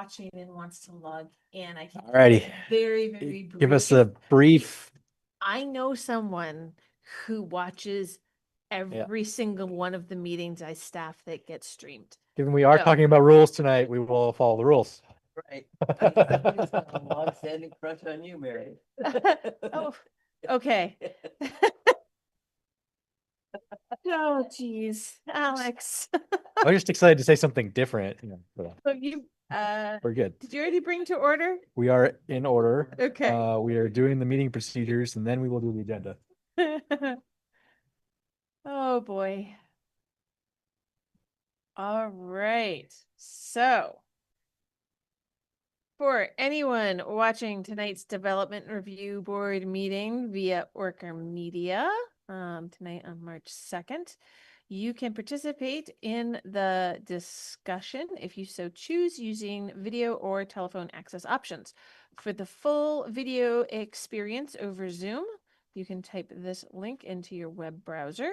watching and wants to log in. I can Alrighty. very, very Give brief. us a brief. I know someone who watches every single one of the meetings I staff that gets streamed. Given we are So- talking about rules tonight, we will follow the rules. Right. It's a long-standing crush on you, Mary. Oh, okay. Oh, geez, Alex. I'm just excited to say something different. You know, So you, we're good. did you already bring to order? We are in order. Okay. We are doing the meeting procedures and then we will do the agenda. Oh, boy. All right. So for anyone watching tonight's Development Review Board meeting via ORCA Media, tonight on March 2nd, you can participate in the discussion if you so choose using video or telephone access options. For the full video experience over Zoom, you can type this link into your web browser.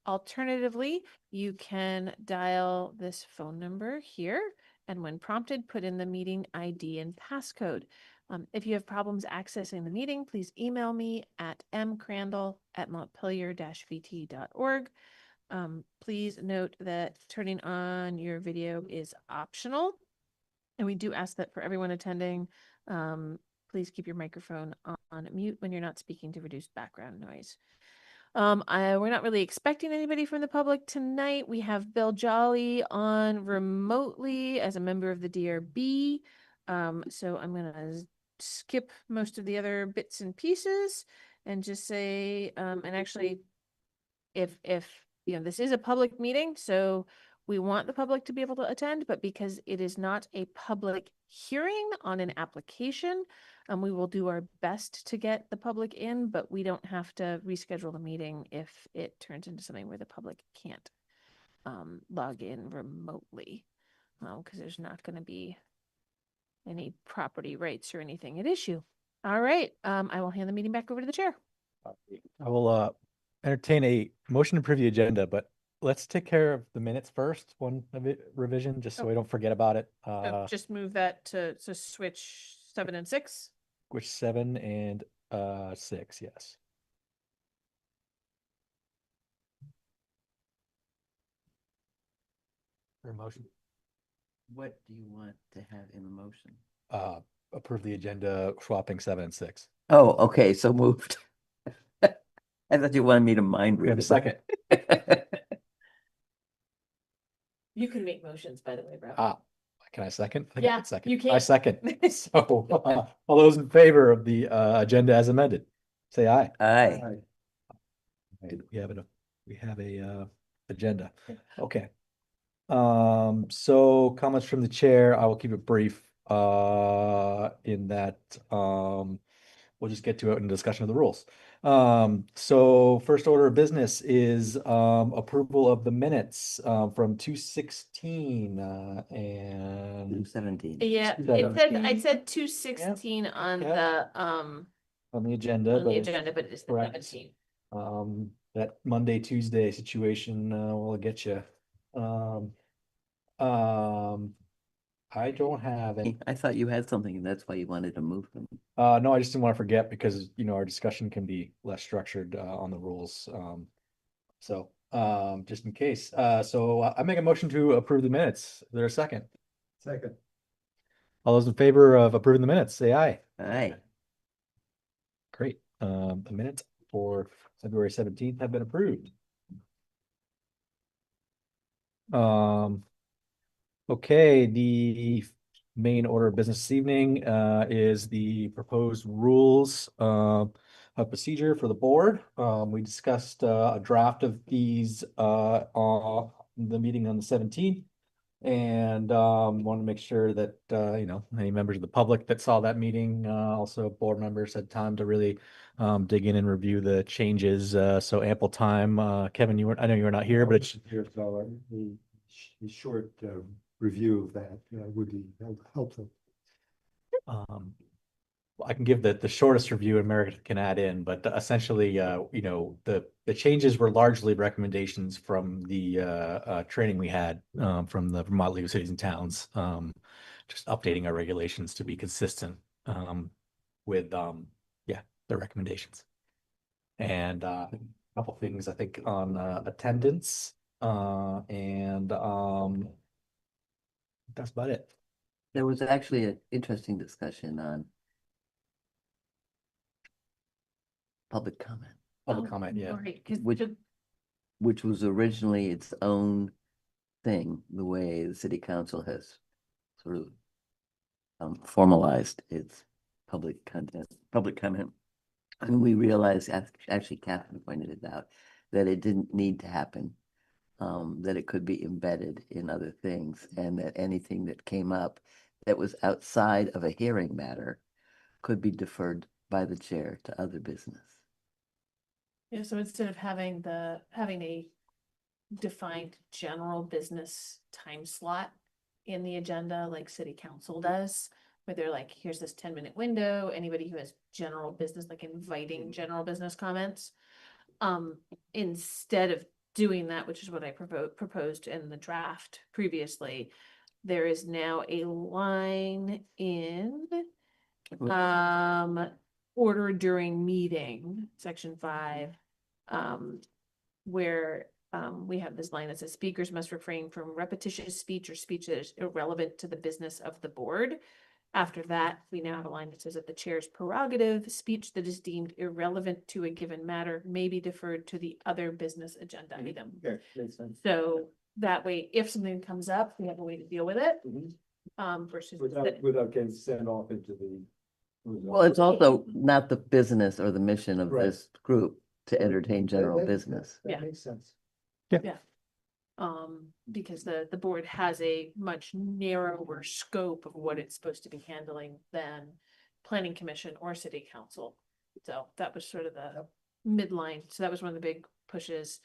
Alternatively, you can dial this phone number here, and when prompted, put in the meeting ID and passcode. If you have problems accessing the meeting, please email me at mcrandall@montpelier-vt.org. Please note that turning on your video is optional. And we do ask that for everyone attending, please keep your microphone on mute when you're not speaking to reduce background noise. We're not really expecting anybody from the public tonight. We have Bill Jolly on remotely as a member of the DRB. So I'm gonna skip most of the other bits and pieces and just say, and actually, if you know, this is a public meeting, so we want the public to be able to attend, but because it is not a public hearing on an application, we will do our best to get the public in, but we don't have to reschedule the meeting if it turns into something where the public can't log in remotely, because there's not going to be any property rights or anything at issue. All right, I will hand the meeting back over to the chair. I will entertain a motion to approve the agenda, but let's take care of the minutes first, one revision, just so we don't forget about it. Just move that to switch 7 and 6. Which 7 and 6, yes. For motion. What do you want to have in the motion? Approve the agenda swapping 7 and 6. Oh, okay, so moved. I thought you wanted me to mind We have a read second. You can make motions, by the way, bro. Can I second? I Yeah, can second. you can. I second. So all those in favor of the agenda as amended, say aye. Aye. Right, we have a agenda. Okay. So comments from the chair, I will keep it brief in that we'll just get to it in discussion of the rules. So first order of business is approval of the minutes from 2/16 and 17. Yeah, it said, I said 2/16 on Yeah. the on the agenda, on the but agenda, but it's the correct. 17. That Monday, Tuesday situation will get you. I don't have any. I thought you had something and that's why you wanted to move them. No, I just didn't want to forget because, you know, our discussion can be less structured on the rules. So just in case. So I make a motion to approve the minutes. Is there a second? Second. All those in favor of approving the minutes, say aye. Aye. Great. The minutes for February 17th have been approved. Okay, the main order of business this evening is the proposed rules of procedure for the board. We discussed a draft of these on the meeting on the 17th. And want to make sure that you know, any members of the public that saw that meeting, also board members had time to really dig in and review the changes. So ample time. Kevin, I know you were not here, but it's Here, so the short review of that would be helpful. I can give the shortest review and Meredith can add in, but essentially, you know, the changes were largely recommendations from the training we had from the Vermont League of Cities and Towns just updating our regulations to be consistent with the recommendations. And a couple things I think on attendance and that's about it. There was actually an interesting discussion on public comment, Public comment, yeah. Right, 'cause Which- which was originally its own thing, the way the city council has sort of formalized its public comment. And we realized, actually Catherine pointed it out, that it didn't need to happen. That it could be embedded in other things, and that anything that came up that was outside of a hearing matter could be deferred by the chair to other business. Yeah, so instead of having a defined general business time slot in the agenda like city council does, where they're like, here's this 10-minute window, anybody who has general business, like inviting general business comments. Instead of doing that, which is what I proposed in the draft previously, there is now a line in order during meeting, section 5, where we have this line that says speakers must refrain from repetitious speech or speech that is irrelevant to the business of the board. After that, we now have a line that says that the chair's prerogative, speech that is deemed irrelevant to a given matter may be deferred to the other business agenda item. Okay, makes sense. So that way, if something comes up, we have a way to deal with it. Versus Without getting sent off into the. Well, it's also not the business or the mission of Right. this group to entertain general That- business. Yeah. That makes sense. because the board has a much narrower scope of what it's supposed to be handling than planning commission or city council. So that was sort of the midline. So that was one of the big pushes.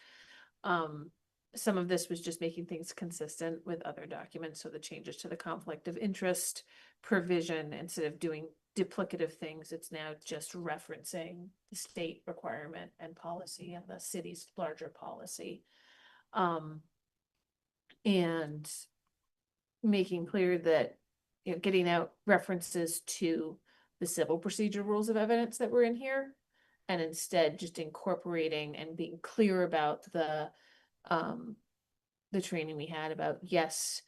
Some of this was just making things consistent with other documents. So the changes to the conflict of interest provision, instead of doing duplicative things, it's now just referencing the state requirement and policy and the city's larger policy. And making clear that, getting out references to the civil procedure rules of evidence that were in here, and instead just incorporating and being clear about the training we had about, yes,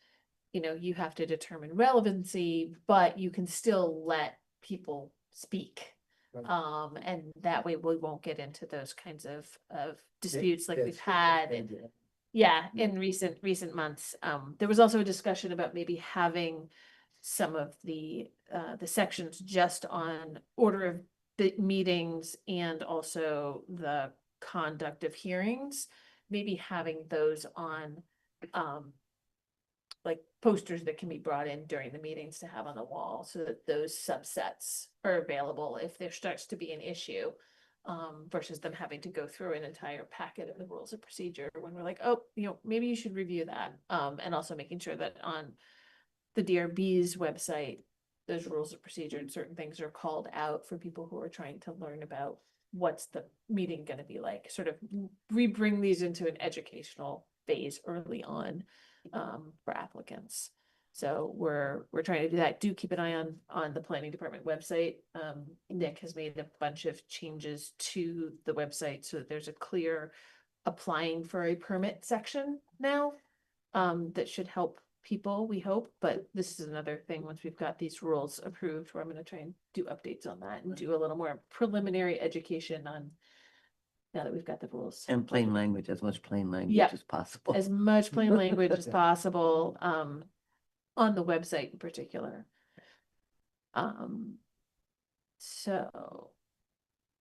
you have to determine relevancy, but you can still let people speak. Right. And that way we won't get into those kinds of disputes like we've Yes. had in recent months. There was also a discussion about maybe having some of the sections just on order of the meetings and also the conduct of hearings, maybe having those on like posters that can be brought in during the meetings to have on the wall, so that those subsets are available if there starts to be an issue. Versus them having to go through an entire packet of the rules of procedure when we're like, oh, maybe you should review that. And also making sure that on the DRB's website, those rules of procedure and certain things are called out for people who are trying to learn about what's the meeting going to be like, sort of bring these into an educational phase early on for applicants. So we're trying to do that. Do keep an eye on the planning department website. Nick has made a bunch of changes to the website so that there's a clear applying for a permit section now. That should help people, we hope. But this is another thing, once we've got these rules approved, where I'm going to try and do updates on that and do a little more preliminary education on, now that we've got the rules. And plain language, as much plain language Yep. as possible. As much plain language as possible, on the website in particular. So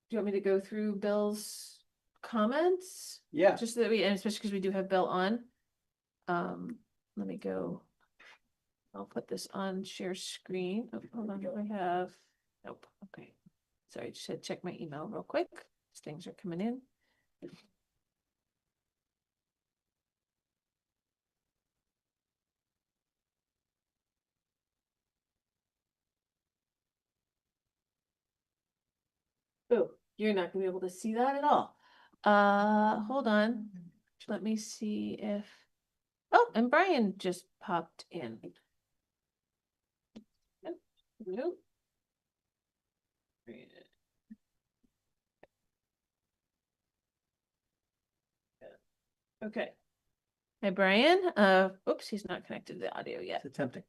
do you want me to go through Bill's comments? Yeah. Just so that and especially because we do have Bill on. Let me go. I'll put this on share screen. Oh, hold on, I have, nope, okay. Sorry, just had to check my email real quick. These things are coming in. Oh, you're not gonna be able to see that at all. Hold on. Let me see if, oh, and Brian just popped in. Nope. Okay. Hi, Brian. Oops, he's not connected to the audio yet. It's attempting.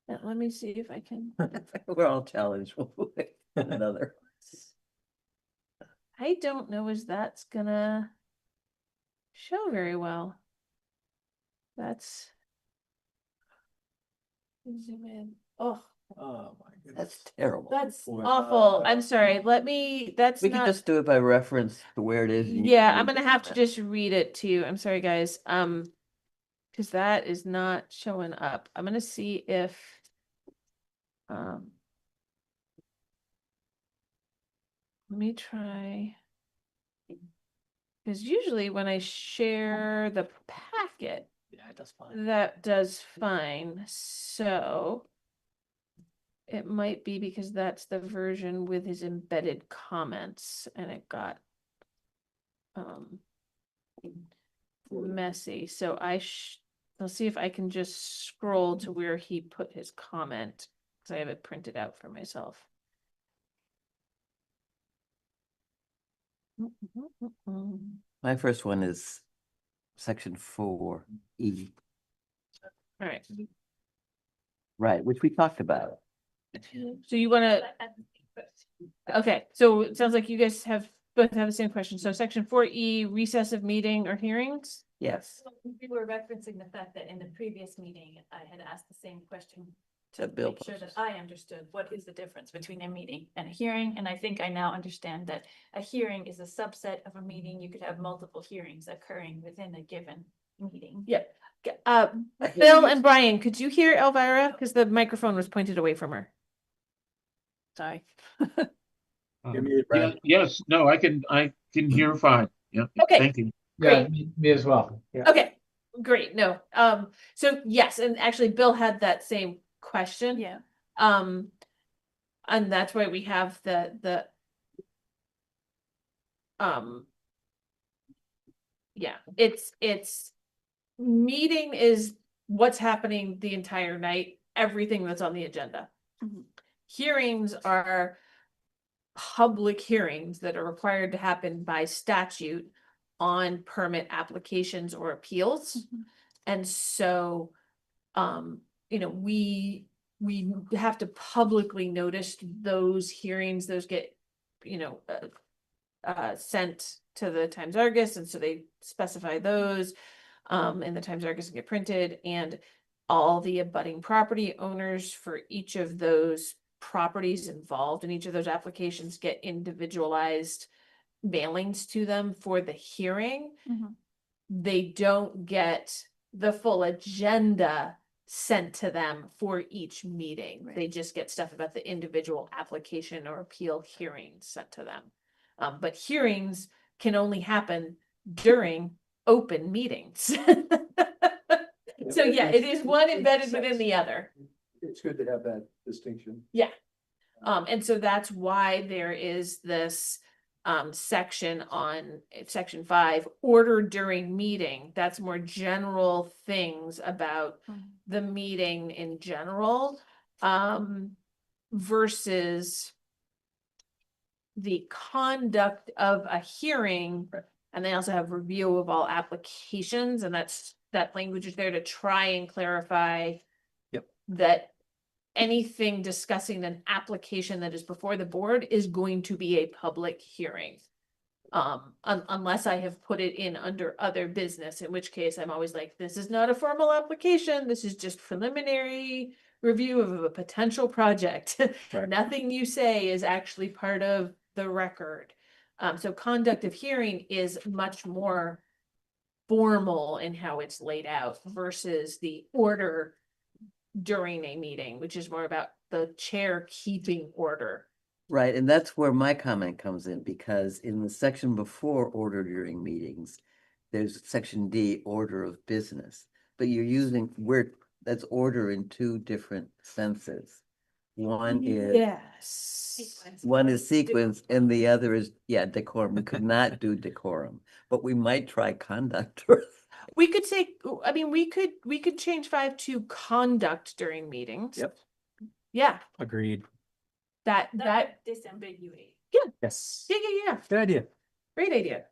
Let me see if I can. We're all challenged with another. I don't know as that's gonna show very well. That's zoom in. Oh, Oh, my goodness. That's terrible. that's Boy. awful. I'm sorry. Let me, that's We can not, just do it by reference to where it is. and you yeah, can I'm read gonna it. have to just read it to you. I'm sorry, guys. Because that is not showing up. I'm gonna see if let me try. Because usually when I share the packet, Yeah, it does fine. that does fine. So it might be because that's the version with his embedded comments and it got messy. So I'll see if I can just scroll to where he put his comment because I have it printed out for myself. My first one is section 4E, All right. right, which we talked about. So you want to, okay, so it sounds like you guys both have the same question. So section 4E, recess of meeting or hearings? Yes, We were referencing the fact that in the previous meeting, I had asked the same question to to Bill. make sure that I understood what is the difference between a meeting and a hearing. And I think I now understand that a hearing is a subset of a meeting. You could have multiple hearings occurring within a given meeting. Yeah. Bill and Brian, could you hear Elvira? Because the microphone was pointed away from her. Sorry. You're muted, Yeah, Brad. yes, no, I can hear fine. Yeah, Okay. thank you. Yeah, Great. me as well. Yeah. Okay, great. No, so yes, and actually Bill had that same question. Yeah. And that's why we have the yeah, it's meeting is what's happening the entire night, everything that's on the agenda. Mhm. Hearings are public hearings that are required to happen by statute on permit applications or appeals. Mhm. And so, we have to publicly notice those hearings, those get, sent to the Times Argus, and so they specify those, in the Times Argus and get printed, and all the abutting property owners for each of those properties involved in each of those applications get individualized mailings to them for the hearing. Mhm. They don't get the full agenda sent to them for each meeting. Right. They just get stuff about the individual application or appeal hearings sent to them. But hearings can only happen during open meetings. So yeah, it is one embedded within the other. It's good to have that distinction. Yeah. And so that's why there is this section on section 5, order during meeting. That's more general things about the meeting in general, versus the conduct of a hearing. And they also have review of all applications, and that language is there to try and clarify that anything discussing an application that is before the board is going to be a public hearing. Unless I have put it in under other business, in which case I'm always like, this is not a formal application. This is just preliminary review of a potential project. Right. Nothing you say is actually part of the record. So conduct of hearing is much more formal in how it's laid out versus the order during a meeting, which is more about the chair keeping order. Right, and that's where my comment comes in, because in the section before order during meetings, there's section D, order of business, but you're using that's order in two different senses. One is Yes. sequence and the other is, decorum. We could not do decorum, but we might try conduct. We could say, I mean, we could change 5 to conduct during meetings. Yep. Yeah, Agreed. that, Disambiguate. Yes. yeah. Good idea. Great idea.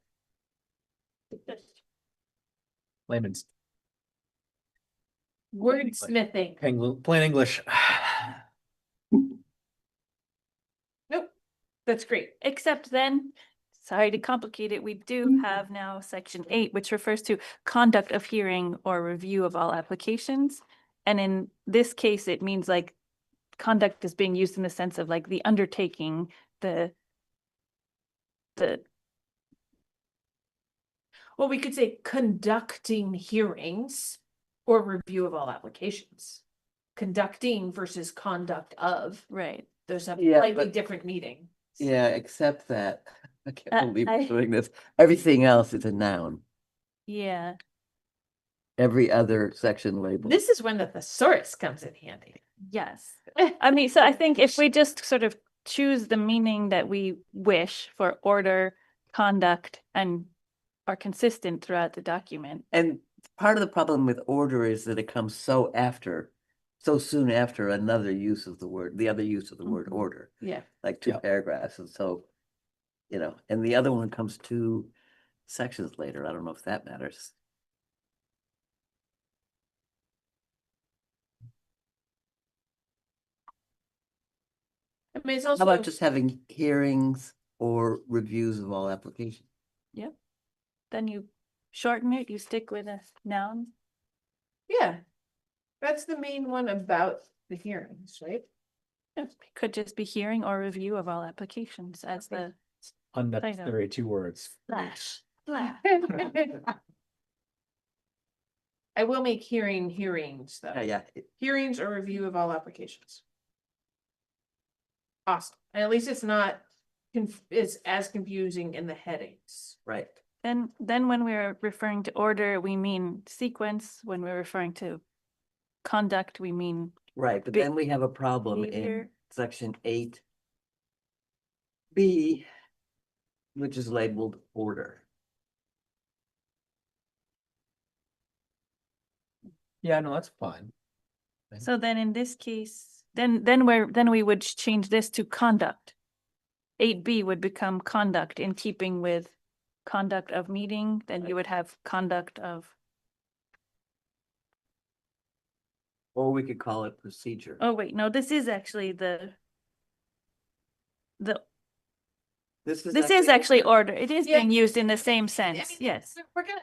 Layman's Wordsmithing. plain English. Nope, that's great. Except then, sorry to complicate it, we do have now section 8, which refers to conduct of hearing or review of all applications. And in this case, it means like conduct is being used in the sense of like the undertaking, the Well, we could say conducting hearings or review of all applications. Conducting versus conduct of, right. those have Yeah, slightly but- different meaning. Yeah, except that, I can't believe I- we're doing this. Everything else is a noun. Yeah. Every other section label. This is when the thesaurus comes in handy. Yes. I mean, so I think if we just sort of choose the meaning that we wish for order, conduct, and are consistent throughout the document. And part of the problem with order is that it comes so soon after another use of the word, the other use of the word Mhm. order, Yeah. like 2 Yeah. paragraphs. And so, and the other one comes 2 sections later. I don't know if that matters. I mean, it's How also, about just having hearings or reviews of all applications? Yep. Then you shorten it, you stick with a noun. yeah. That's the main one about the hearings, right? It could just be hearing or review of all applications as the Unnecessary 2 words. slash. I will make hearings though. Yeah, Hearings or review of all applications. Awesome. And at least it's not it's as confusing in the headings. right. Then when we're referring to order, we mean sequence. When we're referring to conduct, we mean Right, but Be- then we have a problem in behavior. section 8B, which is labeled order. Yeah, no, that's fine. So then in this case, then we would change this to conduct. 8B would become conduct in keeping with conduct of meeting, then you would have conduct of, Or we could call it procedure. oh wait, no, this is actually the This is this is actually order. It is Yeah. being used in the same I sense, mean, yes. We're gonna,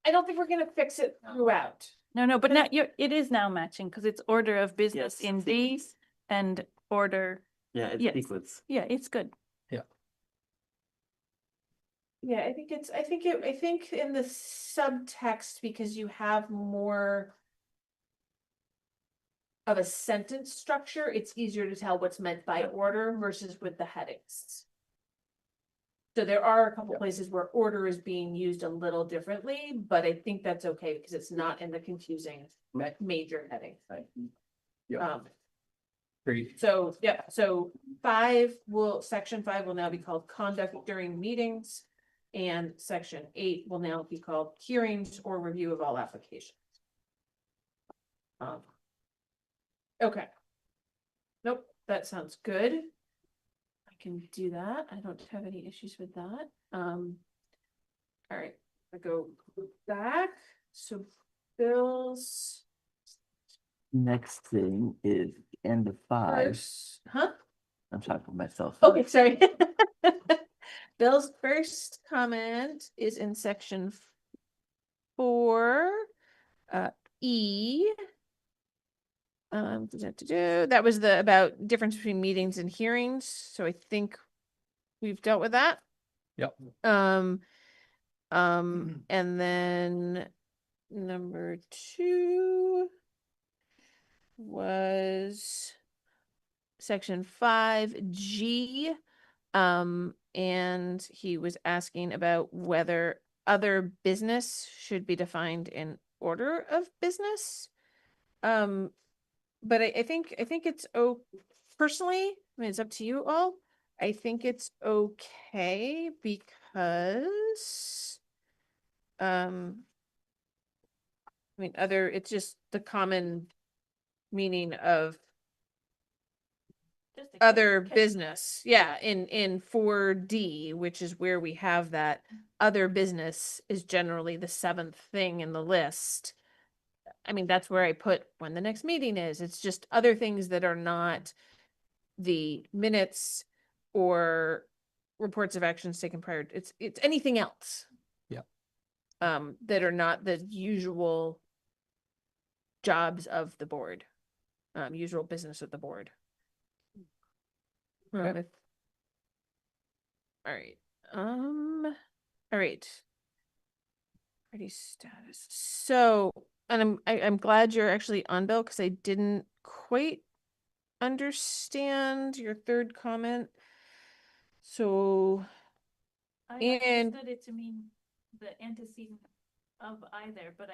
I don't think we're gonna fix it throughout. No, but now it is now matching because it's order of business Yes. in B and order, Yeah, it's yes. sequence. yeah, it's good. Yeah, I think in the subtext, because you have more of a sentence structure, it's easier to tell what's meant by order versus with the headings. So there are a couple places where order is being used a little differently, but I think that's okay because it's not in the confusing major heading. Right. Yeah. Agreed. So, yeah, so section 5 will now be called conduct during meetings. And section 8 will now be called hearings or review of all applications. Okay. Nope, that sounds good. I can do that. I don't have any issues with that. All right, I go back. So Bill's Next thing is the end of 5. first, huh? I'm talking to myself. Okay, sorry. Bill's first comment is in section 4, E. That was the about difference between meetings and hearings. So I think we've dealt with that. Yep. And then number 2 was section 5G. And he was asking about whether other business should be defined in order of business. But I think it's personally, I mean, it's up to you all. I think it's okay because I mean, it's just the common meaning of just a other catch- business. Yeah, in 4D, which is where we have that other business is generally the seventh thing in the list. I mean, that's where I put when the next meeting is. It's just other things that are not the minutes or reports of actions taken prior. It's anything else. Yep. That are not the usual jobs of the board, usual business of the board. Okay. All right. All right. Party status. So, and I'm glad you're actually on, Bill, because I didn't quite understand your third comment. So, I and- understood it to mean the antecedent of either, but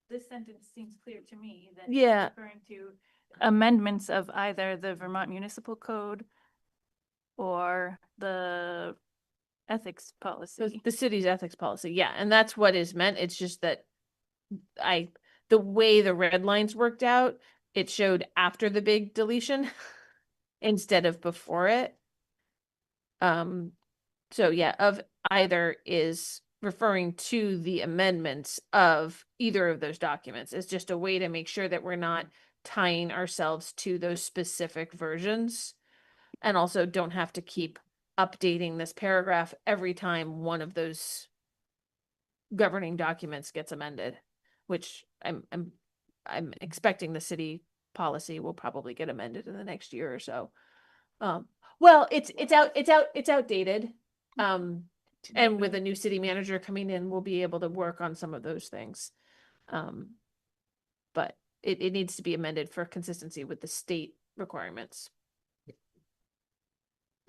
this sentence seems clear to me that it's Yeah. referring to amendments of either the Vermont Municipal Code or the ethics policy. the city's ethics policy, yeah, and that's what is meant. It's just that the way the red lines worked out, it showed after the big deletion instead of before it. So yeah, of either is referring to the amendments of either of those documents. It's just a way to make sure that we're not tying ourselves to those specific versions. And also don't have to keep updating this paragraph every time one of those governing documents gets amended, which I'm expecting the city policy will probably get amended in the next year or so. Well, it's outdated. And with a new city manager coming in, we'll be able to work on some of those things. But it needs to be amended for consistency with the state requirements.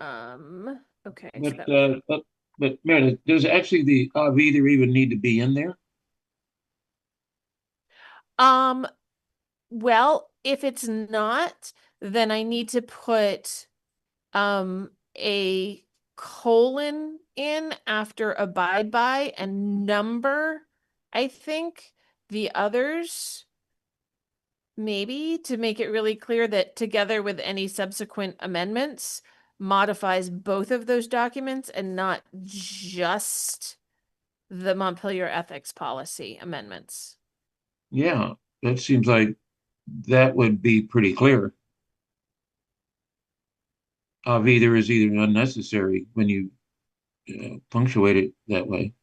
Okay. so that- But Meredith, does actually the of either even need to be in there? Well, if it's not, then I need to put a colon in after abide by and number, I think, the others. Maybe to make it really clear that together with any subsequent amendments modifies both of those documents and not just the Montpelier ethics policy amendments. Yeah, that seems like that would be pretty clear. Of either is either unnecessary when you punctuate it that way.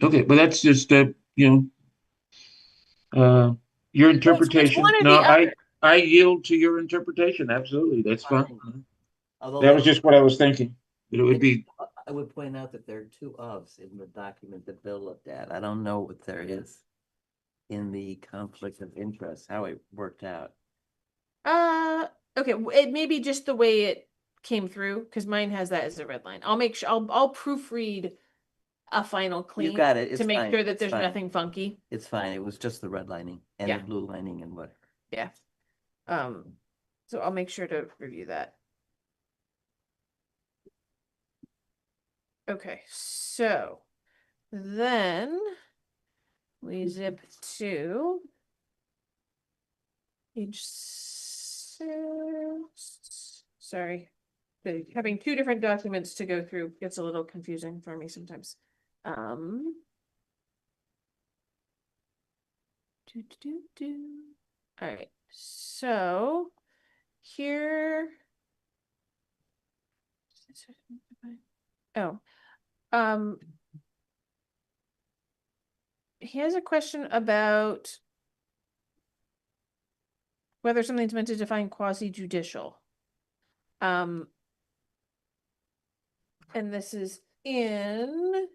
Okay, but that's just your interpretation. one or No, the other. I yield to your interpretation. Absolutely, that's fine. Although That was just what I was thinking. That it would be. I would point out that there are two ofs in the document that Bill looked at. I don't know what there is in the conflict of interest, how it worked out. Okay, it may be just the way it came through because mine has that as a red line. I'll make sure I'll proofread a final clean got it. It's to make fine. sure that It's there's fine. nothing funky. It's fine. It was just the red lining and the Yeah. blue lining and whatever. Yeah. So I'll make sure to review that. Okay, so then we zip to page 6. Sorry. Having two different documents to go through gets a little confusing for me sometimes. All right, so here. Oh, he has a question about whether something's meant to define quasi-judicial. And this is in.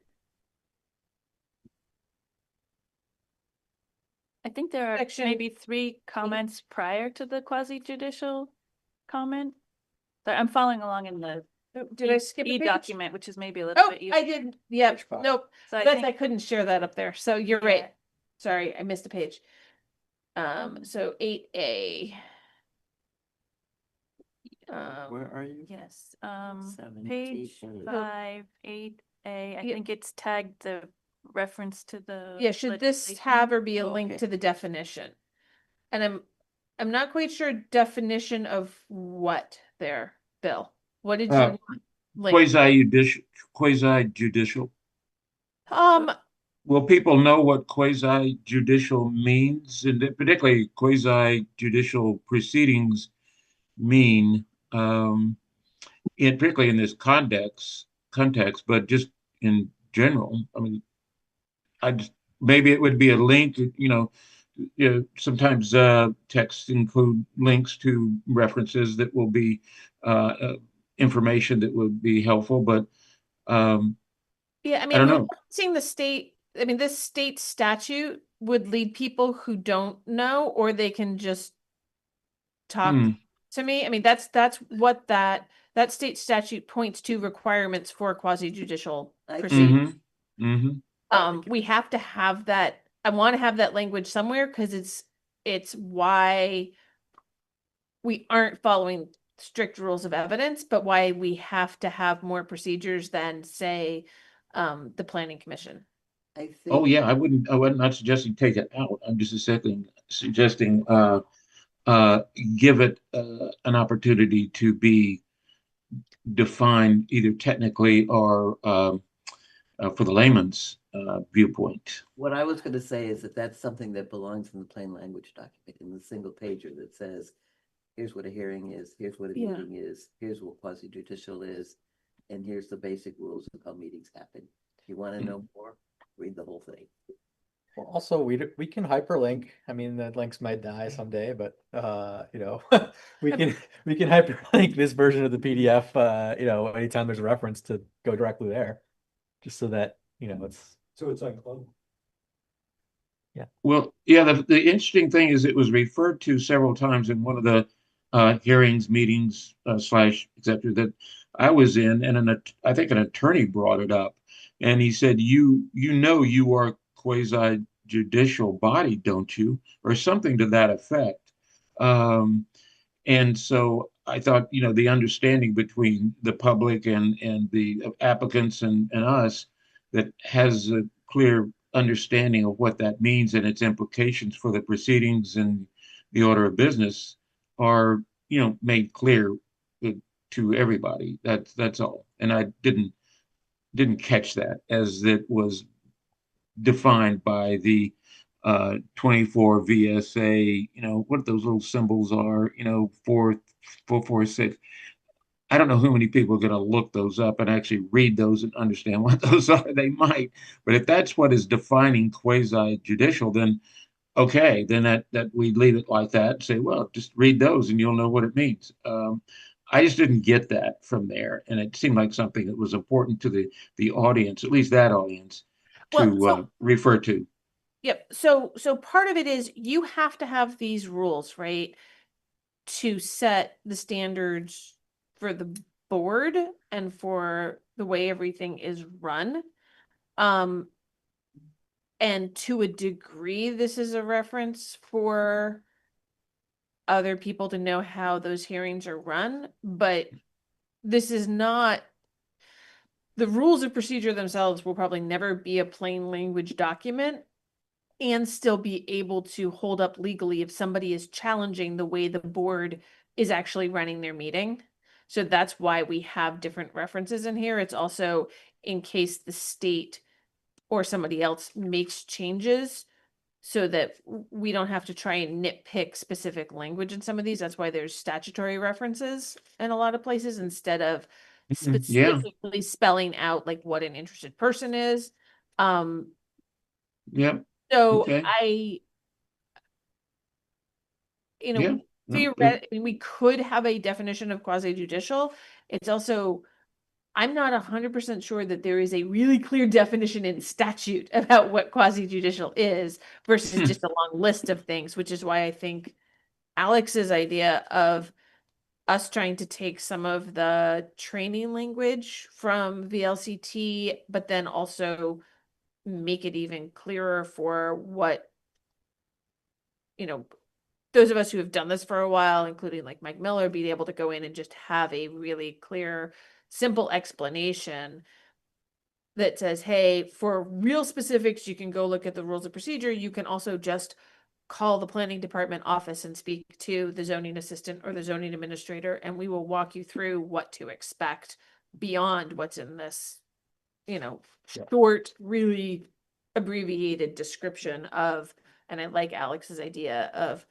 I think there are Section maybe 3 comments prior to the quasi-judicial comment. But I'm following along in the Oh, did I skip a page? document, which is maybe a little Oh, bit easier. I did. Yep. Page 5. Nope. So I That's, I think couldn't share that up there. So you're Yeah. right. Sorry, I missed a page. So 8A. Where are you? yes, 7, page 8A. 5, 8A. I Yeah. think it's tagged the reference to the Yeah, should this legislation. have or be a Oh, link okay. to the definition? And I'm not quite sure definition of what there, Bill. What did Uh, you link? Quasi judicial. Um, Will people know what quasi judicial means, and particularly quasi judicial proceedings mean, particularly in this context, but just in general? I mean, I just, maybe it would be a link, sometimes texts include links to references that will be information that would be helpful, but um, yeah, I I mean, don't know. referencing the state, I mean, this state statute would lead people who don't know, or they can just talk Hmm. to me. I mean, that's what that state statute points to requirements for quasi judicial I proceedings. Mm-hmm. Mm-hmm. We have to have that. I want to have that language somewhere because it's why we aren't following strict rules of evidence, but why we have to have more procedures than, say, the planning commission. I Oh think, yeah, I would not suggesting take it out. I'm just suggesting give it an opportunity to be defined either technically or for the layman's viewpoint. what I was gonna say is that that's something that belongs in the plain language document, in the single pager that says, here's what a hearing is, here's what a Yeah. meeting is, here's what quasi judicial is, and here's the basic rules of how meetings happen. If you wanna know more, read the whole thing. Well, also, we can hyperlink. I mean, the links might die someday, but we can we can hyperlink this version of the PDF. Anytime there's a reference to go directly there, just so that it's So it's uncloned. Well, yeah, the interesting thing is it was referred to several times in one of the hearings, meetings, slash, et cetera, that I was in, and I think an attorney brought it up, and he said, you are quasi judicial body, don't you? Or something to that effect. Um, and so I thought, the understanding between the public and the applicants and us that has a clear understanding of what that means and its implications for the proceedings and the order of business are, made clear to everybody. That's all. And I didn't catch that as it was defined by the 24 VSA, what those little symbols are, 446. I don't know how many people are going to look those up and actually read those and understand what those are. They might, but if that's what is defining quasi judicial, then okay, then that we leave it like that and say, well, just read those and you'll know what it means. I just didn't get that from there, and it seemed like something that was important to the audience, at least that audience, Well, to refer to. yep. So part of it is you have to have these rules, right, to set the standards for the board and for the way everything is run. And to a degree, this is a reference for other people to know how those hearings are run, but this is not, the rules of procedure themselves will probably never be a plain language document and still be able to hold up legally if somebody is challenging the way the board is actually running their meeting. So that's why we have different references in here. It's also in case the state or somebody else makes changes so that we don't have to try and nitpick specific language in some of these. That's why there's statutory references in a lot of places instead of Yeah, specifically spelling out like what an interested person is. yeah, So okay, yeah, no, good. theoretically, we could have a definition of quasi judicial. It's also, I'm not 100% sure that there is a really clear definition in statute about what quasi judicial is versus just a long list of things, which is why I think Alex's idea of us trying to take some of the training language from VLCT, but then also make it even clearer for what, those of us who have done this for a while, including like Mike Miller, being able to go in and just have a really clear, simple explanation that says, hey, for real specifics, you can go look at the rules of procedure. You can also just call the planning department office and speak to the zoning assistant or the zoning administrator, and we will walk you through what to expect beyond what's in this, you know, Yeah. short, really abbreviated description of, and I like Alex's idea of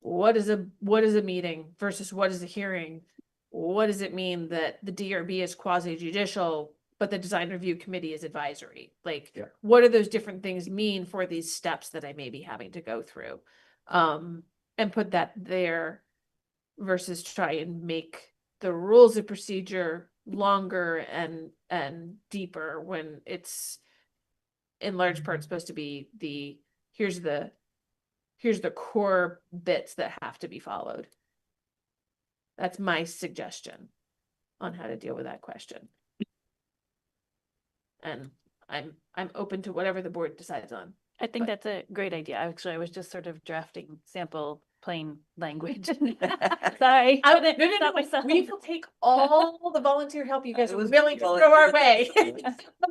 what is a meeting versus what is a hearing? What does it mean that the DRB is quasi judicial, but the design review committee is advisory? Like, Yeah. what do those different things mean for these steps that I may be having to go through? And put that there versus try and make the rules of procedure longer and deeper when it's in large part supposed to be here's the core bits that have to be followed. That's my suggestion on how to deal with that question. And I'm open to whatever the board decides on. I think But- that's a great idea. Actually, I was just sort of drafting sample plain language. No, Sorry. couldn't no, no, stop no. myself. We will take all the volunteer help you guys It are was willing to volunteer. throw our way.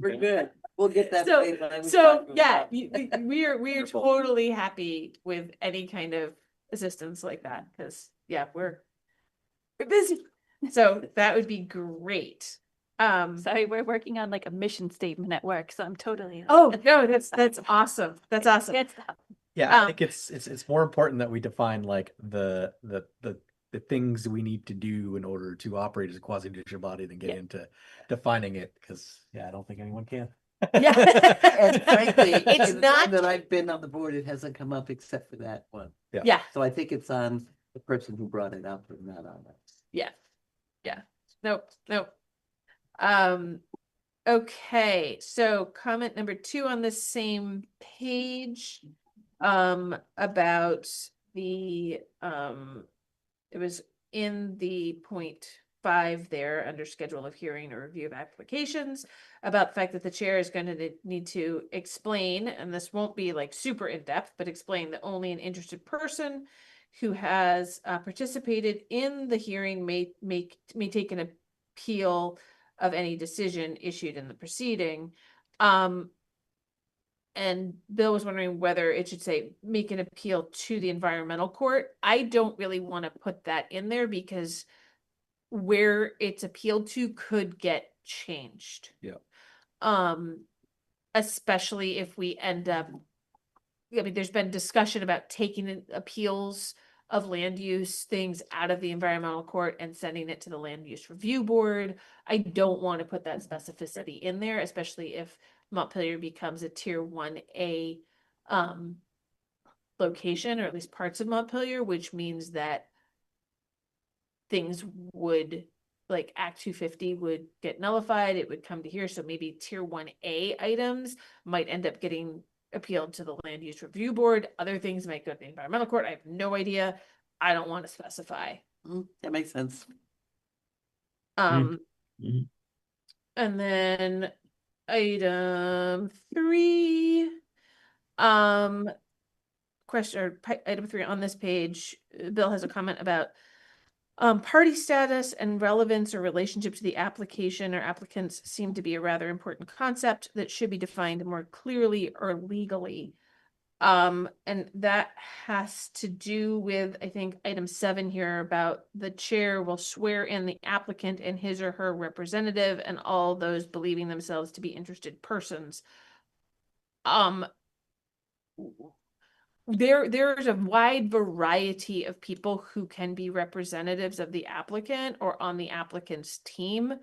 We're good. We'll get that. So- paid when we So talk about yeah, it. we are Wonderful. totally happy with any kind of assistance like that, because yeah, we're busy. So that would be great. Sorry, we're working on like a mission statement at work, so I'm totally. like, Oh no, that's awesome. That's awesome. Can't stop. Yeah, I Um, think it's more important that we define like the things we need to do in order to operate as a quasi judicial body than get Yeah. into defining it, because yeah, I don't think anyone can. Yeah. And frankly, It's in the not- time that I've been on the board, it hasn't come up except for that one. Yeah, So I think it's on the person who brought it up and not on us. yeah. Nope. Okay, so comment number 2 on the same page, about the, it was in the .5 there under schedule of hearing or review of applications, about the fact that the chair is going to need to explain, and this won't be like super in-depth, but explain that only an interested person who has participated in the hearing may take an appeal of any decision issued in the proceeding. And Bill was wondering whether it should say make an appeal to the environmental court. I don't really want to put that in there because where it's appealed to could get changed. Yeah. Especially if we end up, I mean, there's been discussion about taking appeals of land use things out of the environmental court and sending it to the land use review board. I don't want to put that specificity in there, especially if Montpelier becomes a tier 1A location, or at least parts of Montpelier, which means that things would, like Act 250 would get nullified, it would come to here, so maybe tier 1A items might end up getting appealed to the land use review board, other things might go to the environmental court, I have no idea, I don't want to specify. That makes sense. Mhm. Mhm. And then item 3, question, or item 3 on this page, Bill has a comment about party status and relevance or relationship to the application or applicants seem to be a rather important concept that should be defined more clearly or legally. And that has to do with, I think, item 7 here about the chair will swear in the applicant and his or her representative and all those believing themselves to be interested persons. There's a wide variety of people who can be representatives of the applicant or on the applicant's team.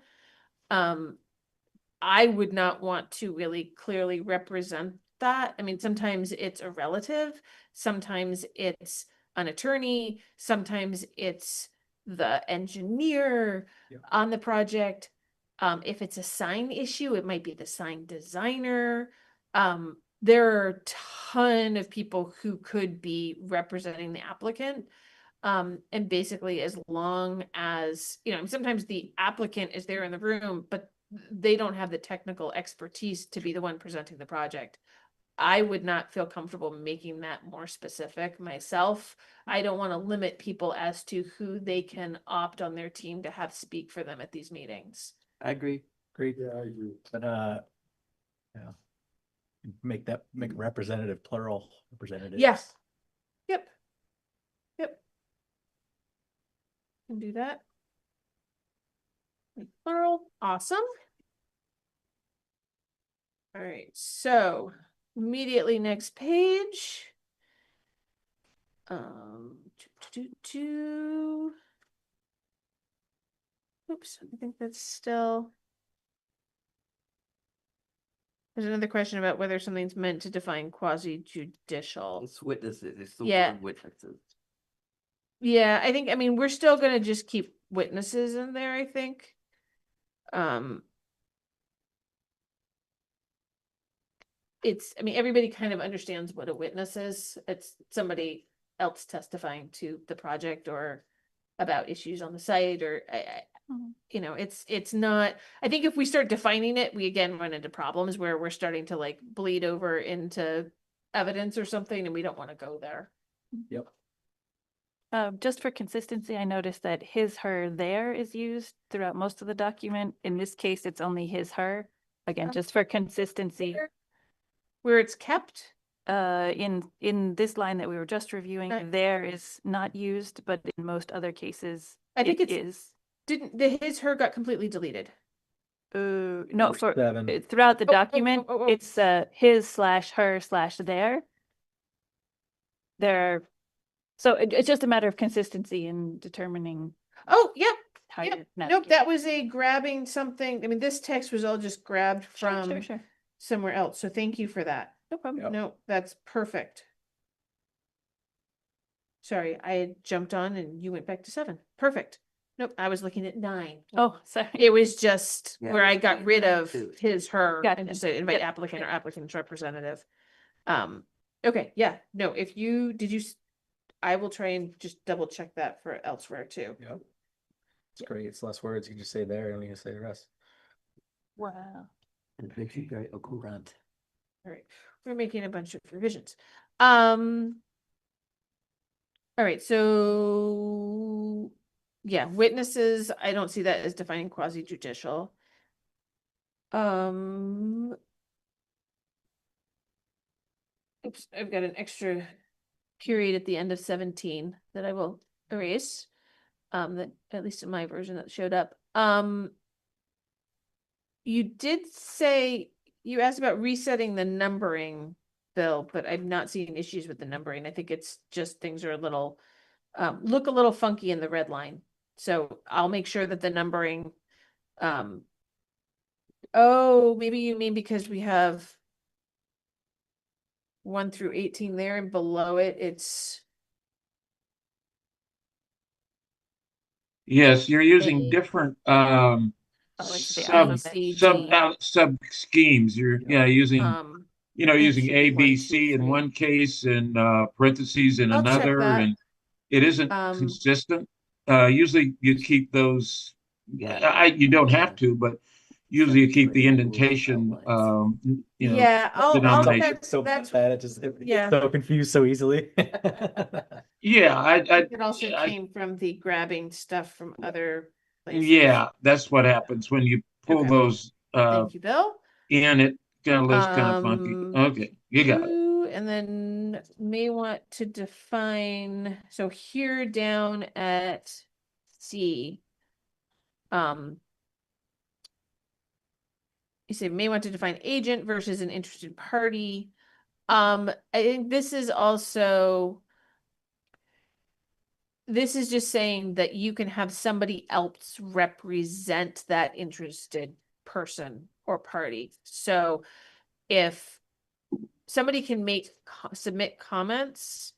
I would not want to really clearly represent that. I mean, sometimes it's a relative, sometimes it's an attorney, sometimes it's the engineer Yeah. on the project. If it's a sign issue, it might be the sign designer. There are a ton of people who could be representing the applicant. And basically, as long as, you know, sometimes the applicant is there in the room, but they don't have the technical expertise to be the one presenting the project. I would not feel comfortable making that more specific myself. I don't want to limit people as to who they can opt on their team to have speak for them at these meetings. I agree. Great, Yeah, I agree. but yeah, make representative plural representative. Yes. Can do that. Plural, awesome. All right, so immediately next page. Oops, I think that's still. There's another question about whether something's meant to define quasi-judicial. It's witnesses, it's the Yeah. word witnesses. Yeah, I mean, we're still gonna just keep witnesses in there, I think. I mean, everybody kind of understands what a witness is. It's somebody else testifying to the project or about issues on the site or Mhm. it's not, I think if we start defining it, we again run into problems where we're starting to like bleed over into evidence or something and we don't want to go there. Yep. Just for consistency, I noticed that his, her, there is used throughout most of the document. In this case, it's only his, her. Again, Oh. just for consistency. Where it's kept. In this line that we were just reviewing, Right. there is not used, but in most other cases, I think it it's- is. Didn't the his her got completely deleted? No, Number for 7. throughout the Oh, oh, document, oh, oh, oh. it's his slash her slash there. There, so it's just a matter of consistency in determining Oh, yep. how Yep. you Nope, navigate. that was a grabbing something. I mean, this text was all just grabbed Sure, from sure. somewhere else. So thank you for that. No problem. Yep. No, that's perfect. Sorry, I had jumped on and you went back to 7. Perfect. Nope, I was looking at 9. Oh, sorry. It was just Yeah, where I got yeah, rid mine of too. his, her, Gotcha. and just say invite Yep. applicant or applicant's representative. Okay, yeah, no, if you, I will try and just double check that for elsewhere too. Yep. It's great. It's less words. You can just say there and we can say the rest. Wow. And it makes you very current. All right, we're making a bunch of revisions. All right, so yeah, witnesses, I don't see that as defining quasi judicial. Oops, I've got an extra period at the end of 17 that I will erase. That at least in my version that showed up. You did say you asked about resetting the numbering, Bill, but I'm not seeing issues with the numbering. I think it's just things are a little look a little funky in the red line. So I'll make sure that the numbering oh, maybe you mean because we have 1 through 18 there and below it it's Yes, you're using A- different Oh, it's the A, alphabet. C, D. sub schemes. You're using And using it should A, be 1, B, 2, C in 3. one case and parentheses in I'll check another, that. and it isn't consistent. Usually you keep those. Yeah. You don't have Yeah. to, but usually you keep the Separate rules indentation. outlines. Yeah, I'll denomination. that's bad. It just yeah. so confused so easily. Yeah, it also I came from the grabbing stuff from other places. yeah, that's what happens when you pull Okay. those Thank you, Bill. in. It kind of looks kind of funky. Okay, you got it. And then may want to define, so here down at C. You say may want to define agent versus an interested party. I think this is also, this is just saying that you can have somebody else represent that interested person or party. So if somebody can submit comments,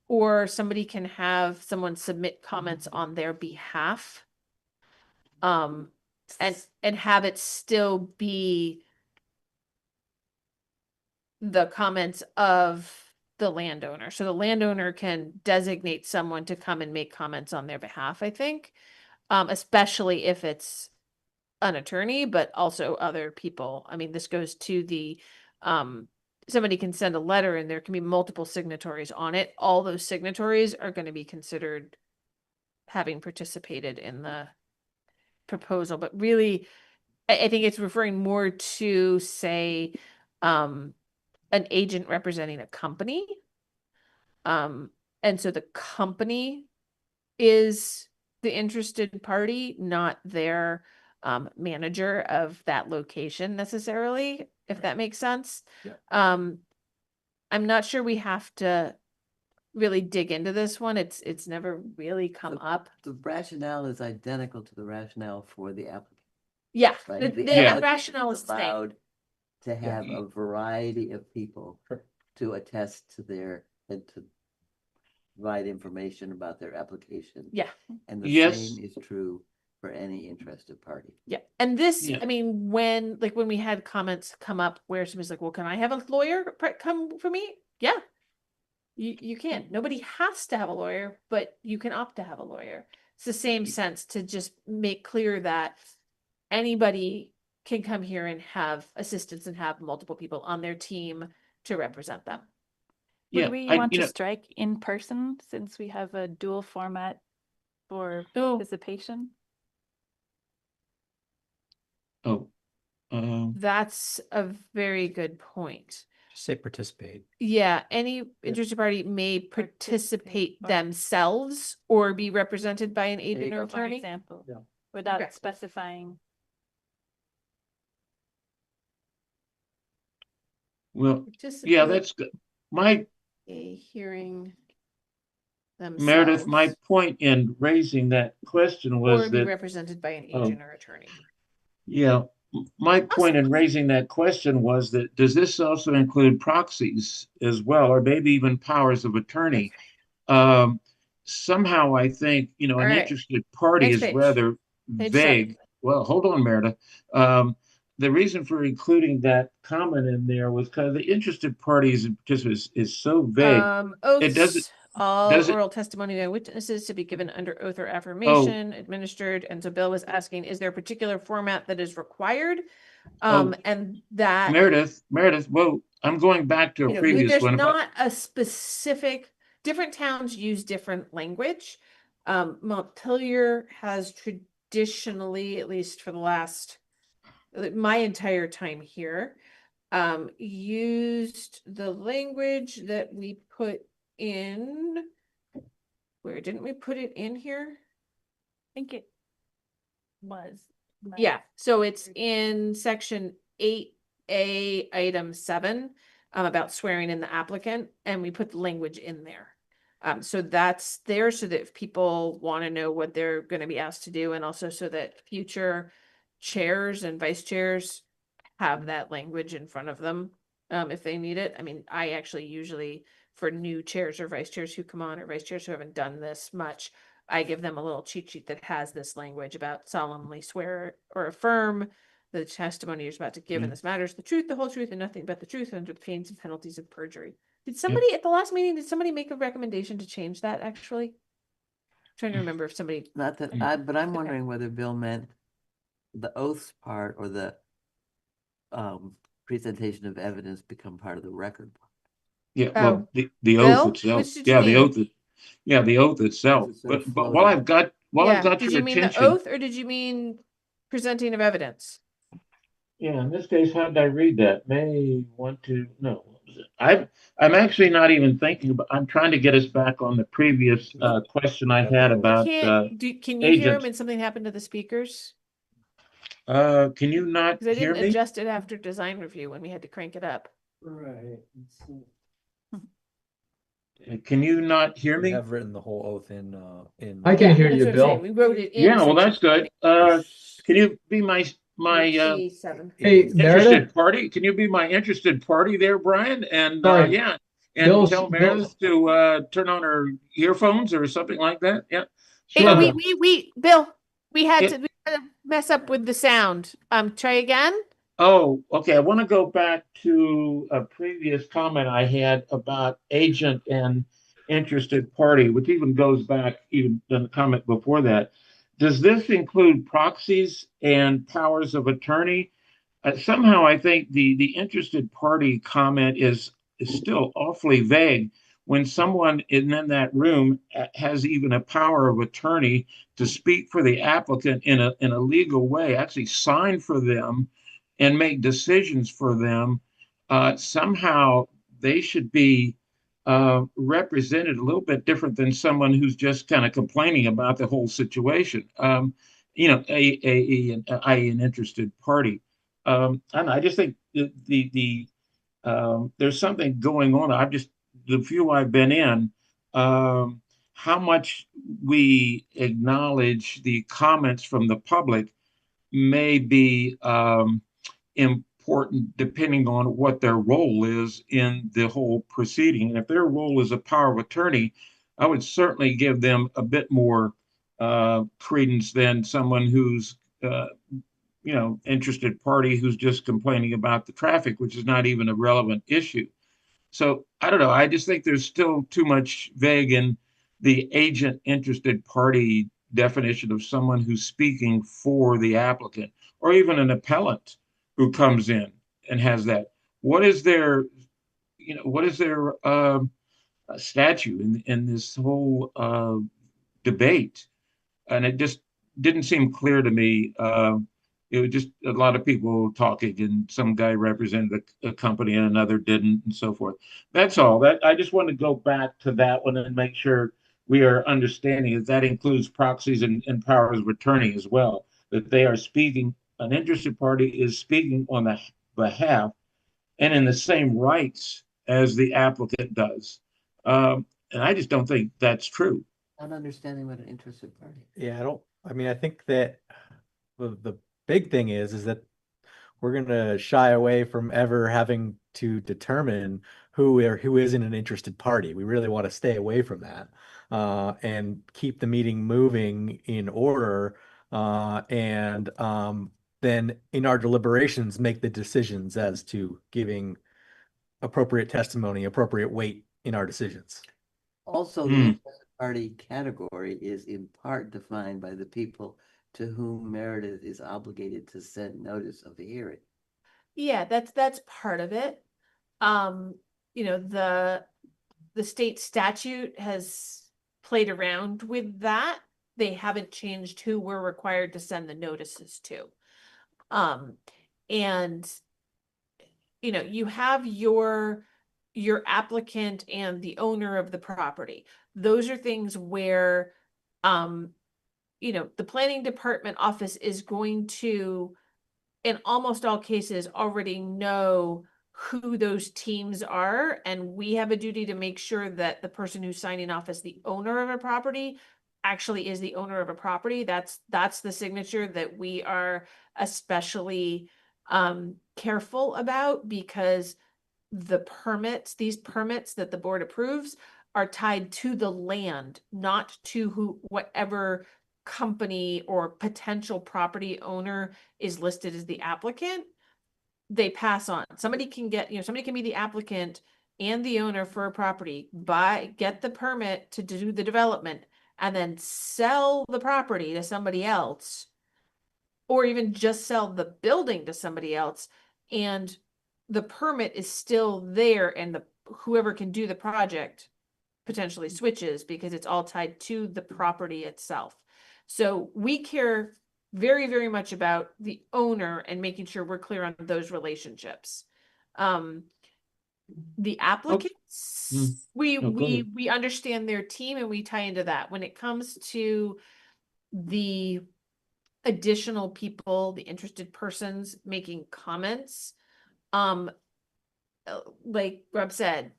or somebody can have someone submit comments on their behalf, and have it still be the comments of the landowner. So the landowner can designate someone to come and make comments on their behalf, I think. Especially if it's an attorney, but also other people. I mean, this goes to the, somebody can send a letter and there can be multiple signatories on it. All those signatories are going to be considered having participated in the proposal, but really, I think it's referring more to, say, an agent representing a company. And so the company is the interested party, not their manager of that location necessarily, if that makes sense. Yeah. I'm not sure we have to really dig into this one. It's never really come up. The rationale is identical to the rationale for the applicant. Yeah, Right? the The Yeah. applicant rationale is is the same. allowed to have a variety of people Sure. to attest to their, and to provide information about their application. Yeah. And the Yes. same is true for any interested party. Yeah, and this, Yeah. I mean, when we had comments come up where somebody's like, well, can I have a lawyer come for me? Yeah. You can. Nobody has to have a lawyer, but you can opt to have a lawyer. It's the same sense to just make clear that anybody can come here and have assistance and have multiple people on their team to represent them. Would Yeah, we I, want you to know, strike in person since we have a dual format for Oh, participation? oh, that's a very good point. Just say participate. Yeah, any interested party may participate themselves or be represented by an agent or For attorney. example, Yeah. without Okay. specifying. well, yeah, Participate that's good. My a hearing Meredith, my themselves point in raising that question or was be that, represented by an Oh. agent or attorney. yeah, my point in raising that question was that, does this also include proxies as well, or maybe even powers of attorney? Somehow I think, an All right. interested party Next is page. rather Page vague. 7. Well, hold on, Meredith. The reason for including that comment in there was because the interested parties just is so vague. It doesn't, Oaths, all does it, oral testimony by witnesses to be given under oath or oh, affirmation administered. And so Bill was asking, is there a particular format that is required? oh, And that, Meredith, whoa, I'm going back to a previous there's one. not a specific, different towns use different language. Montpelier has traditionally, at least for the last, my entire time here, used the language that we put in. Where didn't we put it in here? I think it was. Yeah, so it's in section 8A, item 7, about swearing in the applicant, and we put the language in there. So that's there so that if people want to know what they're going to be asked to do, and also so that future chairs and vice chairs have that language in front of them, if they need it. I mean, I actually usually, for new chairs or vice chairs who come on, or vice chairs who haven't done this much, I give them a little cheat sheet that has this language about solemnly swear or affirm the testimony you're about to give in Mm. this matters the truth, the whole truth, and nothing but the truth under the pains and penalties of perjury. Did somebody at the last meeting, did somebody make a recommendation to change that actually? Trying to remember if somebody, Not that, but I'm wondering whether Bill meant the oaths part or the presentation of evidence become part of the record. Yeah, Oh. well, the Bill, oath itself. which did you Yeah, the mean? oath. Yeah, the oath itself. It's sort of But while I've got did your you mean the attention, oath or did you mean presenting of evidence? yeah, in this case, how did I read that? May want to no. What was it? I'm actually not even thinking about. I'm trying to get us back on the previous question I had about Can you hear him agents. and something happened to the speakers? Can you not Because I hear didn't me? adjust it after design review when we had to crank it up. Right. Can you not hear We me? have written the whole oath in. I can hear That's you, what I'm saying. Bill. We wrote it in. Yeah, well, section that's good. Can you be my C7. Hey, interested Meredith, party? Can you be my interested party there, Brian? And sorry, yeah, and Bill's- tell Bill- Meredith to turn on her earphones or something like that. Yeah. Sure, Uh, Bill. Bill, we had It- to mess up with the sound. Try again. Oh, okay. I want to go back to a previous comment I had about agent and interested party, which even goes back even than the comment before that. Does this include proxies and powers of attorney? Somehow I think the interested party comment is still awfully vague when someone in that room has even a power of attorney to speak for the applicant in a legal way, actually sign for them and make decisions for them. Somehow they should be represented a little bit different than someone who's just kind of complaining about the whole situation. You know, an interested party. And I just think there's something going on. The few I've been in, how much we acknowledge the comments from the public may be important depending on what their role is in the whole proceeding. And if their role is a power of attorney, I would certainly give them a bit more credence than someone who's interested party who's just complaining about the traffic, which is not even a relevant issue. So I don't know. I just think there's still too much vague in the agent interested party definition of someone who's speaking for the applicant, or even an appellant who comes in and has that. What is their, what is their statute in this whole debate? And it just didn't seem clear to me. It was just a lot of people talking, and some guy represented a company and another didn't, and so forth. That's all. That I just want to go back to that one and make sure we are understanding that that includes proxies and powers of attorney as well. That they are speaking. An interested party is speaking on the behalf and in the same rights as the applicant does. And I just don't think that's true. Not understanding what an interested party. Yeah, I mean, I think that the big thing is that we're gonna shy away from ever having to determine who isn't an interested party. We really want to stay away from that, and keep the meeting moving in order, and then in our deliberations make the decisions as to giving appropriate testimony, appropriate weight in our decisions. Also, the interested party category is in part defined by the people to whom Meredith is obligated to send notice of the hearing. Yeah, that's part of it. The state statute has played around with that. They haven't changed who we're required to send the notices to. And you have your applicant and the owner of the property. Those are things where the planning department office is going to, in almost all cases, already know who those teams are, and we have a duty to make sure that the person who's signing off as the owner of a property actually is the owner of a property. That's the signature that we are especially careful about, because these permits that the board approves are tied to the land, not to whatever company or potential property owner is listed as the applicant. They pass on. Somebody can be the applicant and the owner for a property, get the permit to do the development, and then sell the property to somebody else, or even just sell the building to somebody else, and the permit is still there, and whoever can do the project potentially switches, because it's all tied to the property itself. So we care very, very much about the owner and making sure we're clear on those relationships. The applicants, we understand their team, and we tie into that. When it comes to the additional people, the interested persons making comments, like Rob said,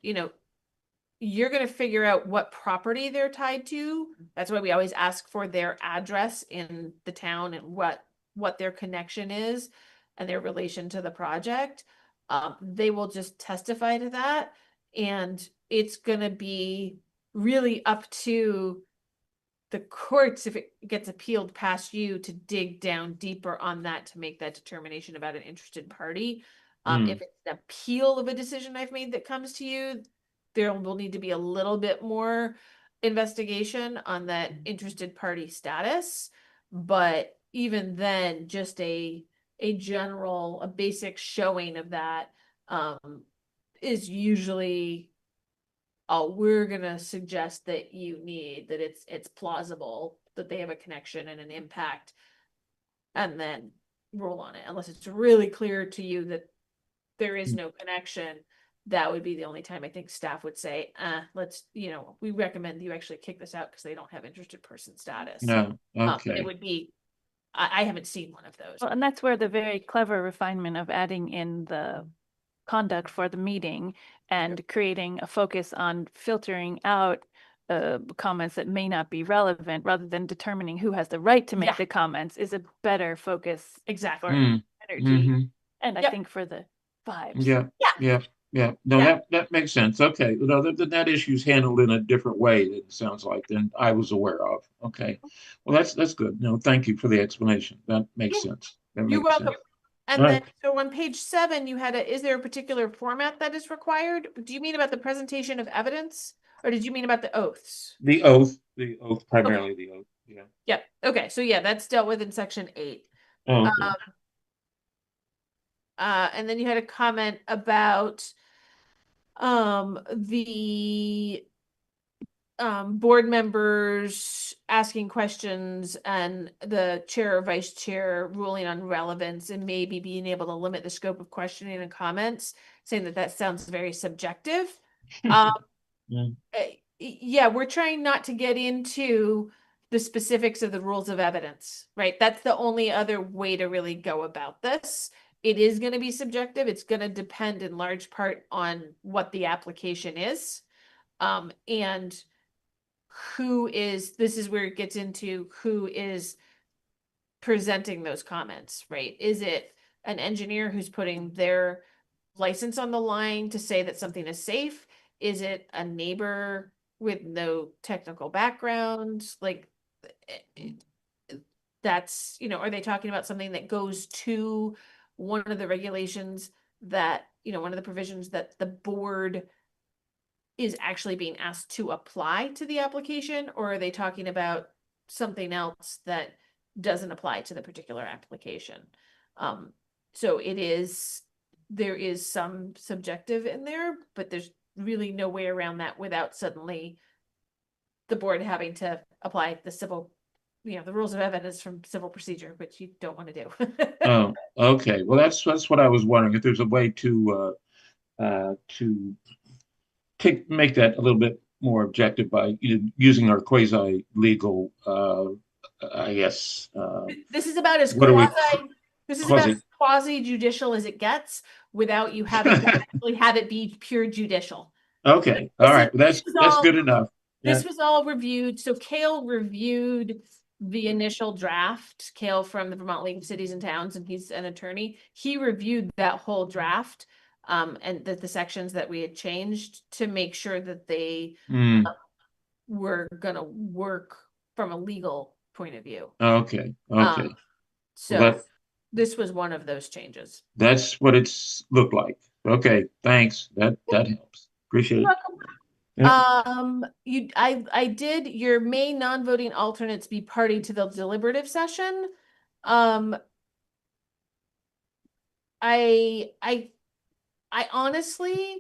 you're going to figure out what property they're tied to. That's why we always ask for their address in the town and what their connection is and their relation to the project. They will just testify to that, and it's going to be really up to the courts, if it gets appealed past you, to dig down deeper on that to make that determination about an interested party. If it's an appeal of a decision I've made that comes to you, there will need to be a little bit more investigation on that interested party status. But even then, just a basic showing of that is usually all we're gonna suggest that you need, that it's plausible that they have a connection and an impact, and then rule on it. Unless it's really clear to you that there is no connection, that would be the only time I think staff would say, let's, we recommend you actually kick this out because they don't have interested person status. No, It okay. would be, I haven't seen one of those. Well, and that's where the very clever refinement of adding in the conduct for the meeting and creating a focus on filtering out comments that may not be relevant rather than determining who has the right to make Yeah. the comments is a better focus Exactly. for Mm, energy mhm. and I Yep. think for the vibes. Yeah, Yeah. yeah, yeah. No, Yeah. that makes sense. Okay. No, that issue's handled in a different way, it sounds like, than I was aware of. Okay. Well, that's good. No, thank you for the explanation. That makes Yeah. sense. That You're makes welcome. sense. And All then, right. so on page 7, you had is there a particular format that is required? Do you mean about the presentation of evidence? Or did you mean about the oaths? The oath, primarily the oath. Yeah. Yep. Okay. So yeah, that's dealt with in section 8. Oh, okay. And then you had a comment about the board members asking questions and the chair or vice chair ruling on relevance and maybe being able to limit the scope of questioning and comments, saying that sounds very subjective. Mm. Yeah, we're trying not to get into the specifics of the rules of evidence, right? That's the only other way to really go about this. It is going to be subjective. It's going to depend in large part on what the application is. And this is where it gets into who is presenting those comments, right? Is it an engineer who's putting their license on the line to say that something is safe? Is it a neighbor with no technical background? Like, that's, are they talking about something that goes to one of the regulations that, one of the provisions that the board is actually being asked to apply to the application, or are they talking about something else that doesn't apply to the particular application? So there is some subjective in there, but there's really no way around that without suddenly the board having to apply the civil, the rules of evidence from civil procedure, which you don't want to do. Oh, okay. Well, that's what I was wondering, if there's a way to make that a little bit more objective by using our quasi legal, I guess. This is about as What are we this is about quasi? as quasi judicial as it gets without you having to actually have it be pure judicial. Okay, all right. That's good enough. This was all reviewed. So Cale reviewed the initial draft. Cale from the Vermont League of Cities and Towns, and he's an attorney. He reviewed that whole draft, and the sections that we had changed to make sure that they were gonna work from a legal point of view. Okay, So well, this was one of those changes. that's what it's looked like. Okay, thanks. That helps. Appreciate it. Yeah. I did your may non-voting alternates be party to the deliberative session. I honestly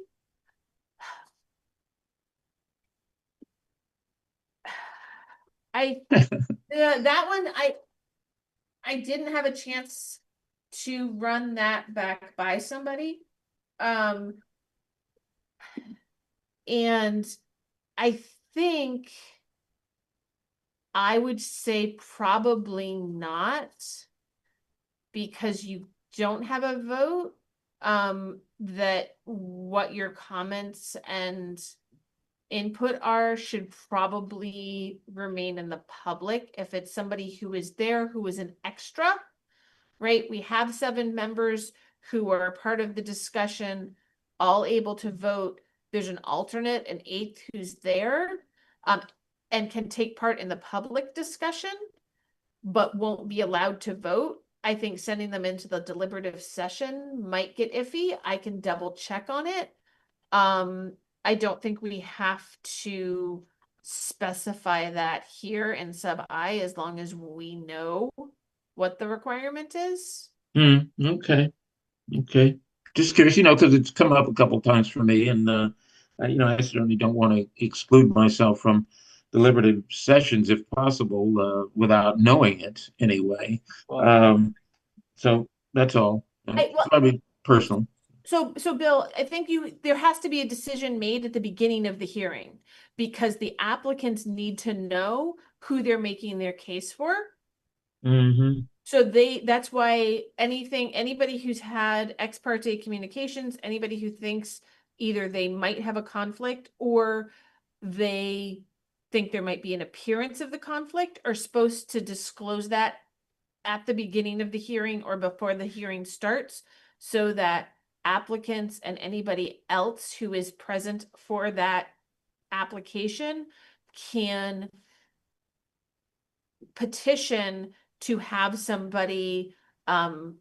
that one I didn't have a chance to run that back by somebody. And I think I would say probably not, because you don't have a vote, that what your comments and input are should probably remain in the public. If it's somebody who is there, who is an extra, right? We have 7 members who are part of the discussion, all able to vote. There's an alternate, an 8th who's there, and can take part in the public discussion, but won't be allowed to vote. I think sending them into the deliberative session might get iffy. I can double check on it. I don't think we have to specify that here in sub I, as long as we know what the requirement is. Okay. Just curious, because it's come up a couple times for me, and I certainly don't want to exclude myself from deliberative sessions if possible, without knowing it anyway. So that's all. Well, Probably personal. So Bill, I think there has to be a decision made at the beginning of the hearing because the applicants need to know who they're making their case for. Mm-hmm. So that's why anybody who's had ex parte communications, anybody who thinks either they might have a conflict or they think there might be an appearance of the conflict are supposed to disclose that at the beginning of the hearing or before the hearing starts so that applicants and anybody else who is present for that application can petition to have somebody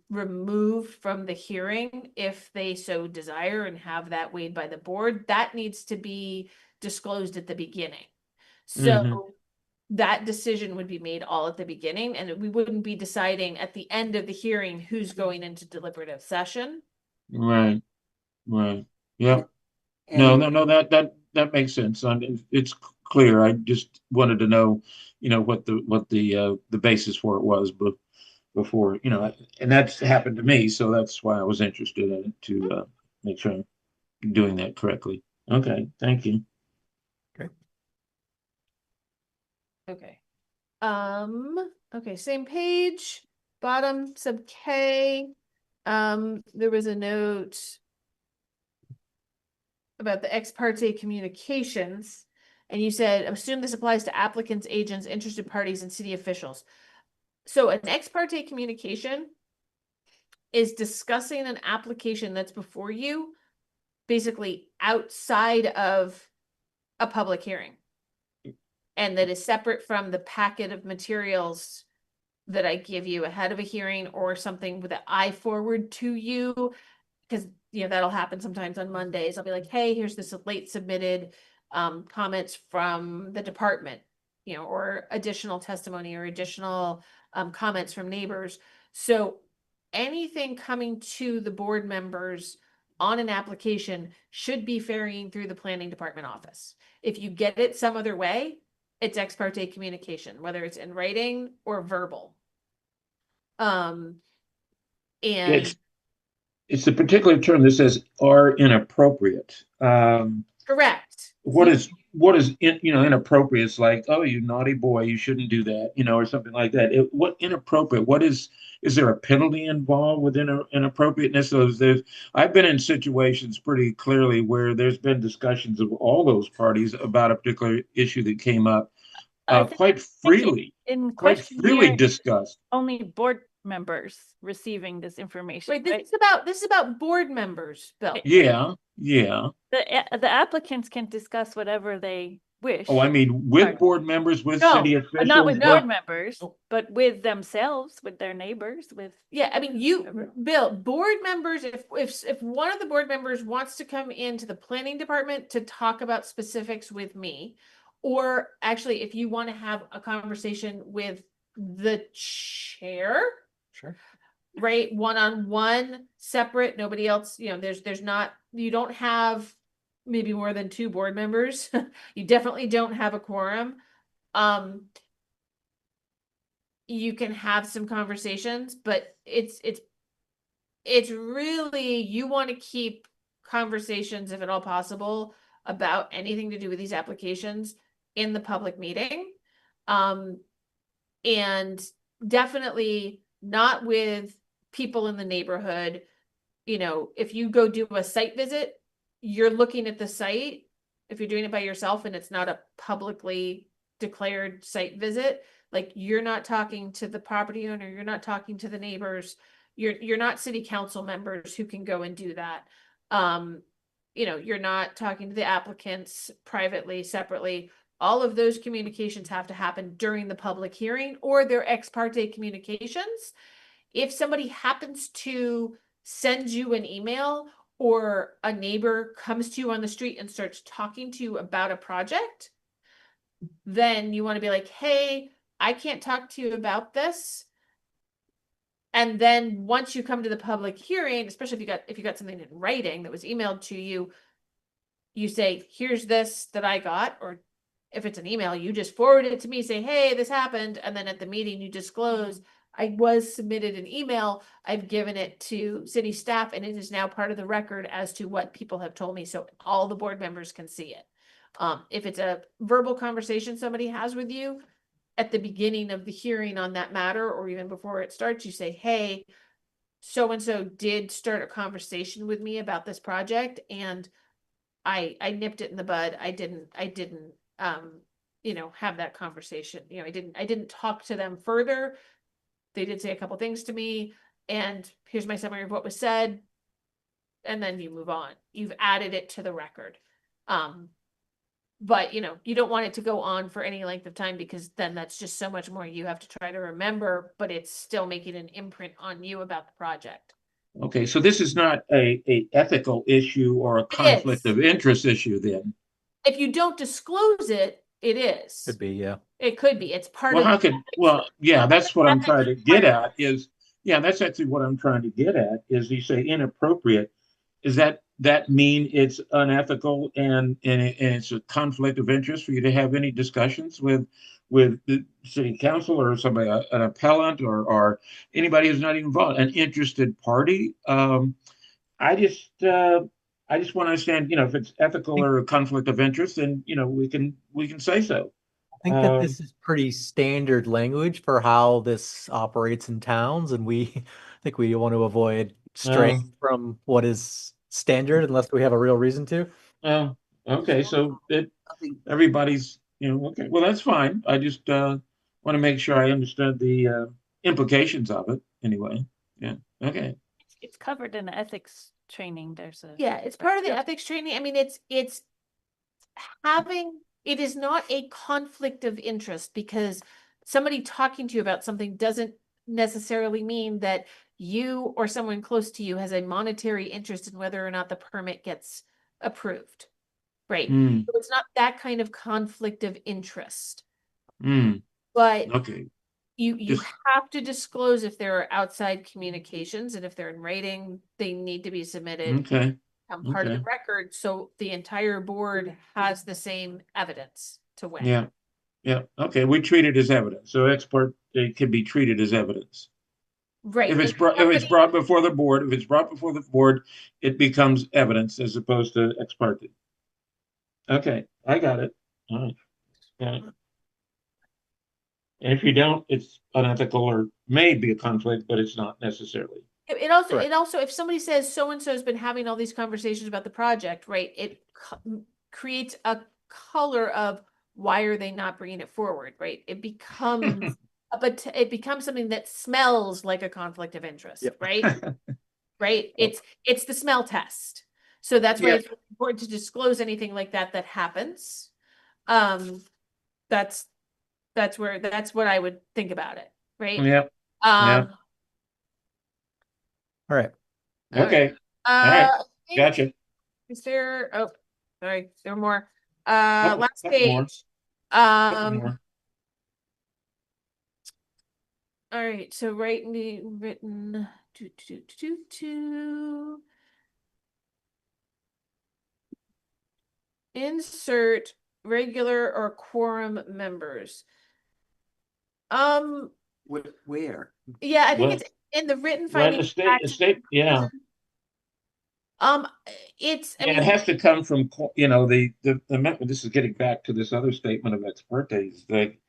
removed from the hearing if they so desire and have that weighed by the board. That needs to be disclosed at the beginning. So that decision would be made all at the beginning, and we wouldn't be deciding at the end of the hearing who's going into deliberative session. Right. Right. Yeah. No, And no, no, that makes sense. It's clear. I just wanted to know, what the basis for it was, but before, and that's happened to me, so that's why I was interested in it to make sure I'm doing that correctly. Okay, thank you. Okay. Okay, same page, bottom sub K. There was a note about the ex parte communications, and you said, assume this applies to applicants, agents, interested parties, and city officials. So an ex parte communication is discussing an application that's before you, basically outside of a public hearing. And that is separate from the packet of materials that I give you ahead of a hearing or something that I forward to you. Because, that'll happen sometimes on Mondays. I'll be like, hey, here's this late submitted comments from the department, or additional testimony or additional comments from neighbors. So anything coming to the board members on an application should be ferrying through the planning department office. If you get it some other way, it's ex parte communication, whether it's in writing or verbal. And It's the particular term that says are inappropriate. Correct. What is inappropriate? It's like, oh, you naughty boy, you shouldn't do that, or something like that. What inappropriate? Is there a penalty involved with inappropriateness? So I've been in situations pretty clearly where there's been discussions of all those parties about a particular issue that came up quite freely discussed. Only board members receiving this information. Right, this is about board members, Bill. Yeah. The applicants can discuss whatever they wish. Oh, I mean, with board members, with city officials. Not with board members, but with themselves, with their neighbors, Yeah, I mean, Bill, board members, if one of the board members wants to come into the planning department to talk about specifics with me, or actually if you want to have a conversation with the chair, Sure. right, one-on-one, separate, nobody else, you don't have maybe more than 2 board members. You definitely don't have a quorum. You can have some conversations, but it's really, you want to keep conversations, if at all possible, about anything to do with these applications in the public meeting. And definitely not with people in the neighborhood. If you go do a site visit, you're looking at the site. If you're doing it by yourself and it's not a publicly declared site visit, like, you're not talking to the property owner, you're not talking to the neighbors, you're not city council members who can go and do that. You're not talking to the applicants privately, separately. All of those communications have to happen during the public hearing, or they're ex parte communications. If somebody happens to send you an email, or a neighbor comes to you on the street and starts talking to you about a project, then you want to be like, hey, I can't talk to you about this. And then once you come to the public hearing, especially if you got something in writing that was emailed to you, you say, here's this that I got, or if it's an email, you just forward it to me, say, hey, this happened. And then at the meeting, you disclose, I was submitted an email. I've given it to city staff and it is now part of the record as to what people have told me. So all the board members can see it. If it's a verbal conversation somebody has with you at the beginning of the hearing on that matter, or even before it starts, you say, hey, so-and-so did start a conversation with me about this project and I nipped it in the bud. I didn't, have that conversation. I didn't talk to them further. They did say a couple things to me and here's my summary of what was said. And then you move on. You've added it to the record. But you don't want it to go on for any length of time because then that's just so much more you have to try to remember, but it's still making an imprint on you about the project. Okay, so this is not a ethical issue or a conflict is. of interest issue then? If you don't disclose it, it is. Could be, yeah. It could be. It's part Well, of. how could, well, yeah, that's what I'm Ethics trying to get requirement. at is, yeah, that's actually what I'm trying to get at is you say inappropriate. Is that mean it's unethical and it's a conflict of interest for you to have any discussions with the city council or somebody, an appellant or anybody who's not even involved, an interested party? I just want to understand, if it's ethical or a conflict of interest, then we can say so. I think that this is pretty standard language for how this operates in towns, and I think we want to avoid straying from what is standard unless we have a real reason to. Oh, okay, so Nothing- everybody's, okay, well, that's fine. I just want to make sure I understood the implications of it anyway. Yeah, okay. It's covered in the ethics training. There's a. Yeah, it's part of the ethics training. I mean, it is not a conflict of interest because somebody talking to you about something doesn't necessarily mean that you or someone close to you has a monetary interest in whether or not the permit gets approved. Right. Hmm, So it's not that kind of conflict of interest. okay, But you Just- have to disclose if there are outside communications and if they're in writing, they need to be submitted. okay, Part of the okay. record, so the entire board has the same evidence to weigh. Yeah, okay, we treat it as evidence. So it can be treated as evidence. Right. If it's and brought somebody- before the board, it becomes evidence as opposed to ex parte. Okay, I got it. All right. Yeah. And if you don't, it's unethical or may be a conflict, but it's not necessarily. It also, Correct. if somebody says so-and-so has been having all these conversations about the project, right? It creates a color of why are they not bringing it forward, right? It becomes, but it becomes something that smells like a conflict of interest, Yep. right? Right? It's the smell test. So that's why Yeah. it's important to disclose anything like that happens. That's what I would think about it, right? Yeah, yeah. All right. All right. Okay, all right, I think- gotcha. Is there, oh, sorry, there were more. Couple- Last couple more. page. Couple more. All right, so written, insert regular or quorum members. Where? Yeah, I think Well- it's in the written Well, finding. yeah. It's, I Yeah, mean, it has to come from, this is getting back to this other statement of ex parte, like,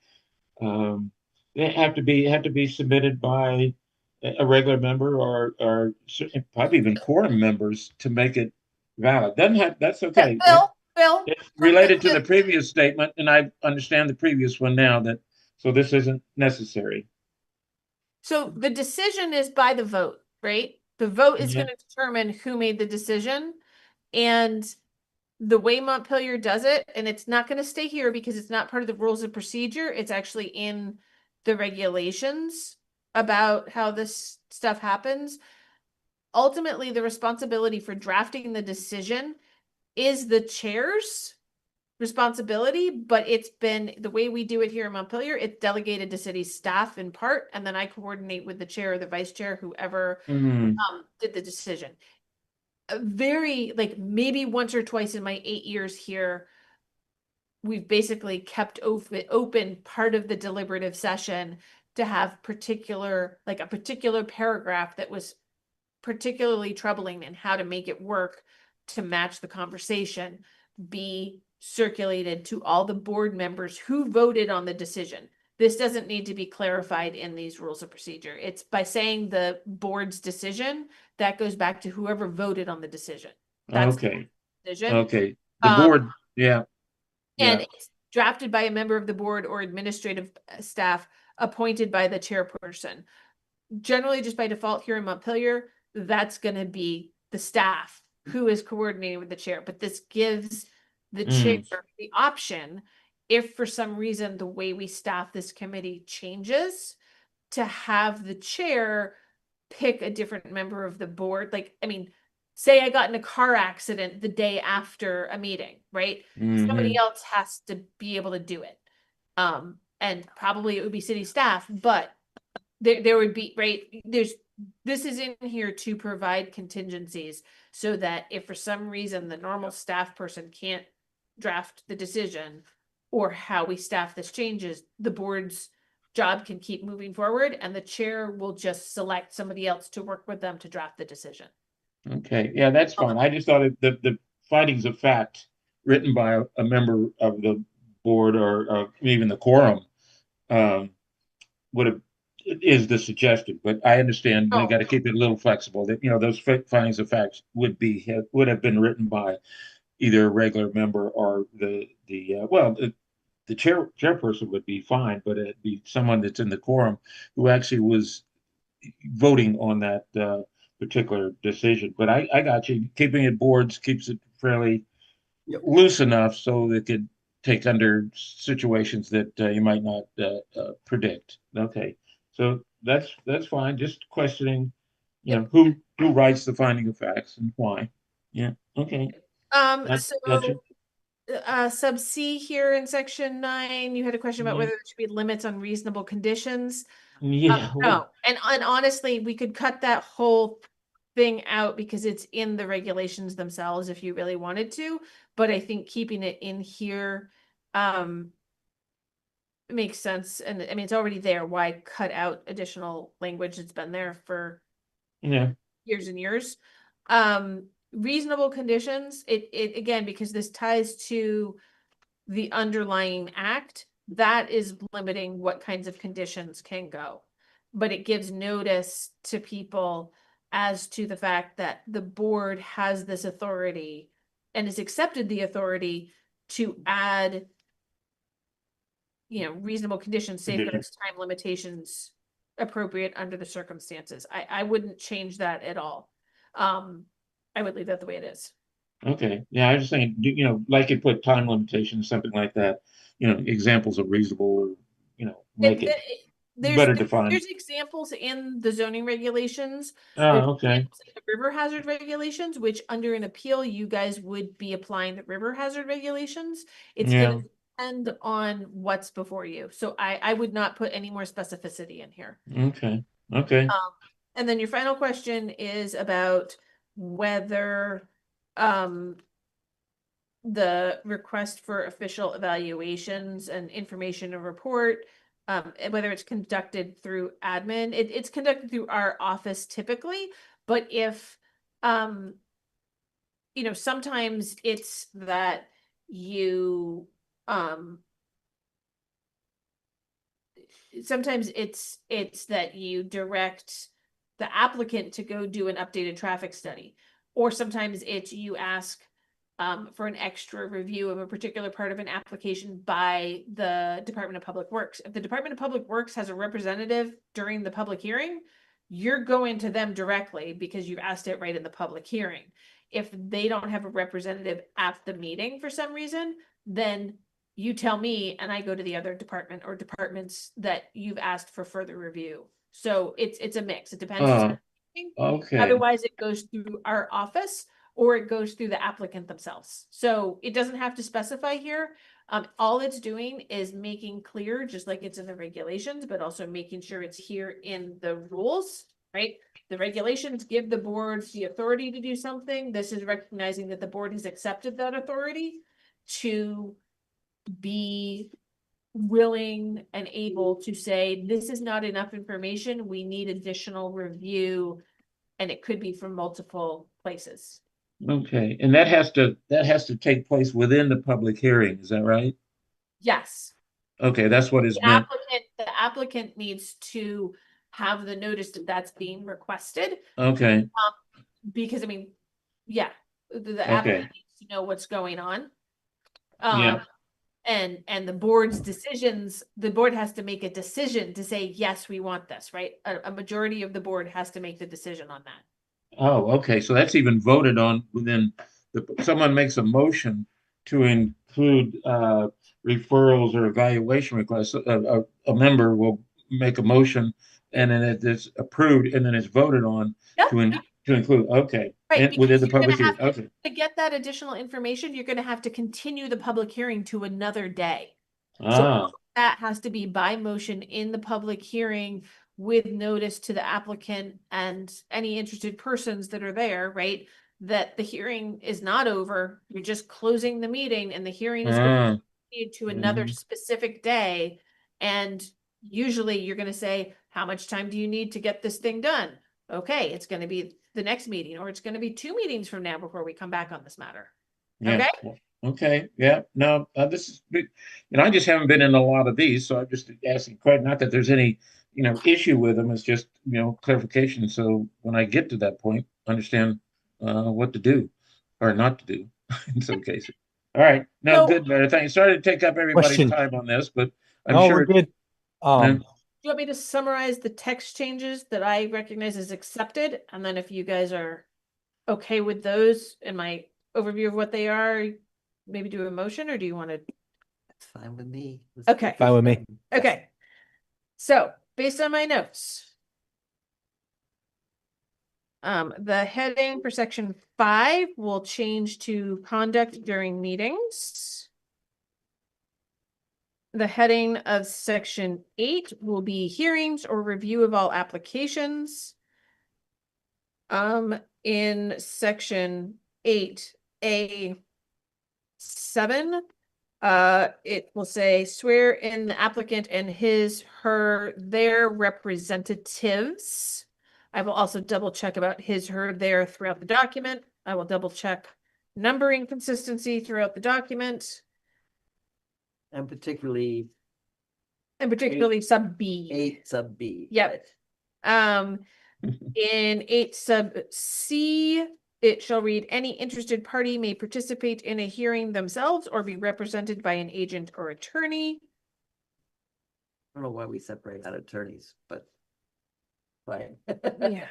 they have to be submitted by a regular member or probably even quorum members to make it valid. That's okay. Bill, It's related to the previous statement, and I understand the previous one now so this isn't necessary. so the decision is by the vote, right? The vote is Yeah. going to determine who made the decision. And the way Montpelier does it, and it's not going to stay here because it's not part of the rules of procedure. It's actually in the regulations about how this stuff happens. Ultimately, the responsibility for drafting the decision is the chair's responsibility, but it's been the way we do it here in Montpelier. It's delegated to city staff in part, and then I coordinate with the chair or the vice chair, whoever did the decision. Very, like, maybe once or twice in my 8 years here, we've basically kept open part of the deliberative session to have particular, like a particular paragraph that was particularly troubling and how to make it work to match the conversation be circulated to all the board members who voted on the decision. This doesn't need to be clarified in these rules of procedure. It's by saying the board's decision, that goes back to whoever voted on the decision. That's the Okay, decision. okay. The Um, board, yeah, And yeah. it's drafted by a member of the board or administrative staff appointed by the chairperson. Generally, just by default here in Montpelier, that's going to be the staff who is coordinating with the chair. But this gives the chair the option, if for some reason the way we staff this committee changes, to have the chair pick a different member of the board. Like, I mean, say I got in a car accident the day after a meeting, right? Somebody else has to be able to do it. And probably it would be city staff, but there would be, right, this is in here to provide contingencies so that if for some reason the normal staff person can't draft the decision or how we staff this changes, the board's job can keep moving forward and the chair will just select somebody else to work with them to draft the decision. Okay, yeah, that's fine. I just thought the findings of fact written by a member of the board or even the quorum would have is the suggestion, but I understand they got to keep it a little flexible. That those findings of facts would have been written by either a regular member or the chairperson would be fine, but it'd be someone that's in the quorum who actually was voting on that particular decision. But I got you. Keeping it boards keeps it fairly loose enough so they could take under situations that you might not predict. Okay, so that's fine. Just questioning, who writes the finding of facts and why. Yeah. Okay. So Gotcha. sub C here in section 9, you had a question about Yeah. whether there should be limits on reasonable conditions. Yeah. No, and honestly, we could cut that whole thing out because it's in the regulations themselves if you really wanted to, but I think keeping it in here makes sense. And I mean, it's already there. Why cut out additional language? It's been there for Yeah. years and years. Reasonable conditions, it again, because this ties to the underlying act, that is limiting what kinds of conditions can go. But it gives notice to people as to the fact that the board has this authority and has accepted the authority to add, reasonable conditions, safeguards, time limitations appropriate under the circumstances. I wouldn't change that at all. I would leave that the way it is. Okay. Yeah, I was just saying, like you put time limitations, something like that. Examples of reasonable, or make it better defined. There's examples in the zoning regulations. There's Oh, okay. examples in the river hazard regulations, which under an appeal, you guys would be applying the river hazard regulations. It's Yeah. going to depend on what's before you. So I would not put any more specificity in here. Okay. Okay. And then your final question is about whether the request for official evaluations and information and report, whether it's conducted through admin, it's conducted through our office typically, but if, sometimes it's that you, sometimes it's that you direct the applicant to go do an updated traffic study, or sometimes it's you ask for an extra review of a particular part of an application by the Department of Public Works. If the Department of Public Works has a representative during the public hearing, you're going to them directly because you've asked it right in the public hearing. If they don't have a representative at the meeting for some reason, then you tell me and I go to the other department or departments that you've asked for further review. So it's a mix. It depends. Okay. Otherwise, it goes through our office or it goes through the applicant themselves. So it doesn't have to specify here. All it's doing is making clear, just like it's in the regulations, but also making sure it's here in the rules, right? The regulations give the boards the authority to do something. This is recognizing that the board has accepted that authority to be willing and able to say, this is not enough information, we need additional review, and it could be from multiple places. Okay, and that has to take place within the public hearing, is that right? Yes. Okay, that's what is The meant. applicant needs to have the notice that that's being requested, Okay, because I mean, yeah, the okay, applicant needs to know what's going on. yeah, And the board's decisions, the board has to make a decision to say, yes, we want this, right? A majority of the board has to make the decision on that. oh, okay, so that's even voted on within someone makes a motion to include referrals or evaluation requests. A member will make a motion and then it's approved and then it's voted on Yeah. to include, okay, Right, within because the you're gonna public hearing, have okay. to get that additional information, you're gonna have to continue the public hearing to another day. So Ah, that has to be by motion in the public hearing with notice to the applicant and any interested persons that are there, right? That the hearing is not over, you're just closing the meeting and the hearing is ah, continued to another mhm. specific day. And usually you're gonna say, how much time do you need to get this thing done? Okay, it's gonna be the next meeting, or it's gonna be 2 meetings from now before we come back on this matter. Yeah. Okay? Okay. Yeah. No, this is, I just haven't been in a lot of these, so I'm just asking quite, not that there's any, issue with them. It's just, clarification. So when I get to that point, understand what to do or not to do in some cases. All right. No, So- good, Meredith. Thank you. Sorry to take up everybody's Question. time on this, but I'm No, sure. we're good. Yeah. Do you want me to summarize the text changes that I recognize as accepted? And then if you guys are okay with those in my overview of what they are, maybe do a motion, or do you want to? That's fine with me. Okay. Fine with me. Okay. So based on my notes, the heading for section 5 will change to conduct during meetings. The heading of section 8 will be hearings or review of all applications. In section 8A7, it will say swear in the applicant and his, her, their representatives. I will also double check about his, her, their throughout the document. I will double check numbering consistency throughout the document, And particularly and particularly sub B. 8 sub B. Yep. In 8 sub C, it shall read, any interested party may participate in a hearing themselves or be represented by an agent or attorney. I don't know why we separate out attorneys, but fine. Yeah.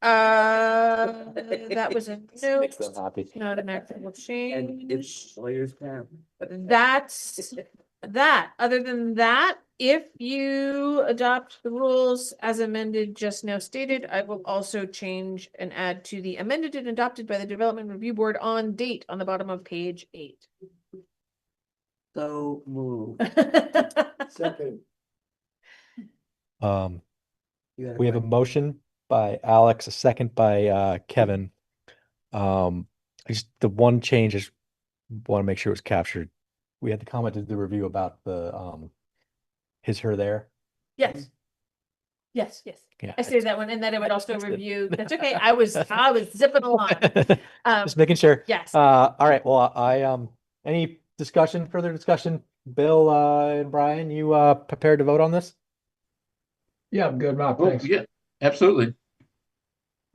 That was a note, Makes them happy. not an actual And change. it's lawyers town. That's that. Other than that, if you adopt the rules as amended just now stated, I will also change and add to the amended and adopted by the Development Review Board on date on the bottom of page 8. So move. Second. We have a motion by Alex, a second by Kevin. The one change is want to make sure it was captured. We had the comment to the review about the his, her, their. Yes. Yes, yes. Yeah. I stated that one, and then it would also review. That's okay. I was zipping along. Just making sure. Yes. All right. Well, any discussion, further discussion? Bill and Brian, you prepared to vote on this? Yeah, I'm good, Rob, Oh, thanks. yeah, absolutely.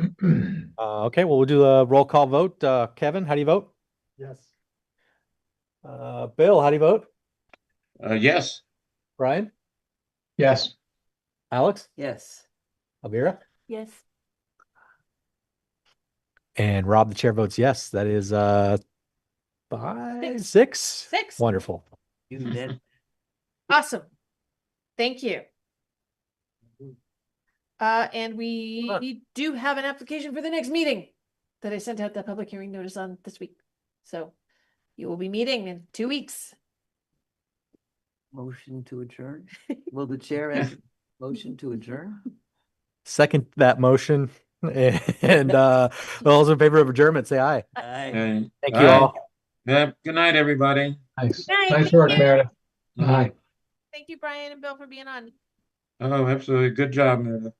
Okay, well, we'll do a roll call vote. Kevin, how do you vote? Yes. Bill, how do you vote? Yes. Brian? Yes, Alex? Yes. Elvira? Yes. And Rob, the chair votes yes. That is 5, 6? 6. Wonderful. You did. Awesome. Thank you. And we do have an application for the next meeting that I sent out the public hearing notice on this week. So you will be meeting in 2 weeks. Motion to adjourn. Will the chair enter motion to adjourn? Second that motion. And those in favor of adjournment, say aye. Aye. Okay. Thank you all. Yeah, good night, everybody. thanks. Night, Nice thank work, you. Meredith. Mhm. Bye. Thank you, Brian and Bill, for being on. Oh, absolutely. Good job, Meredith.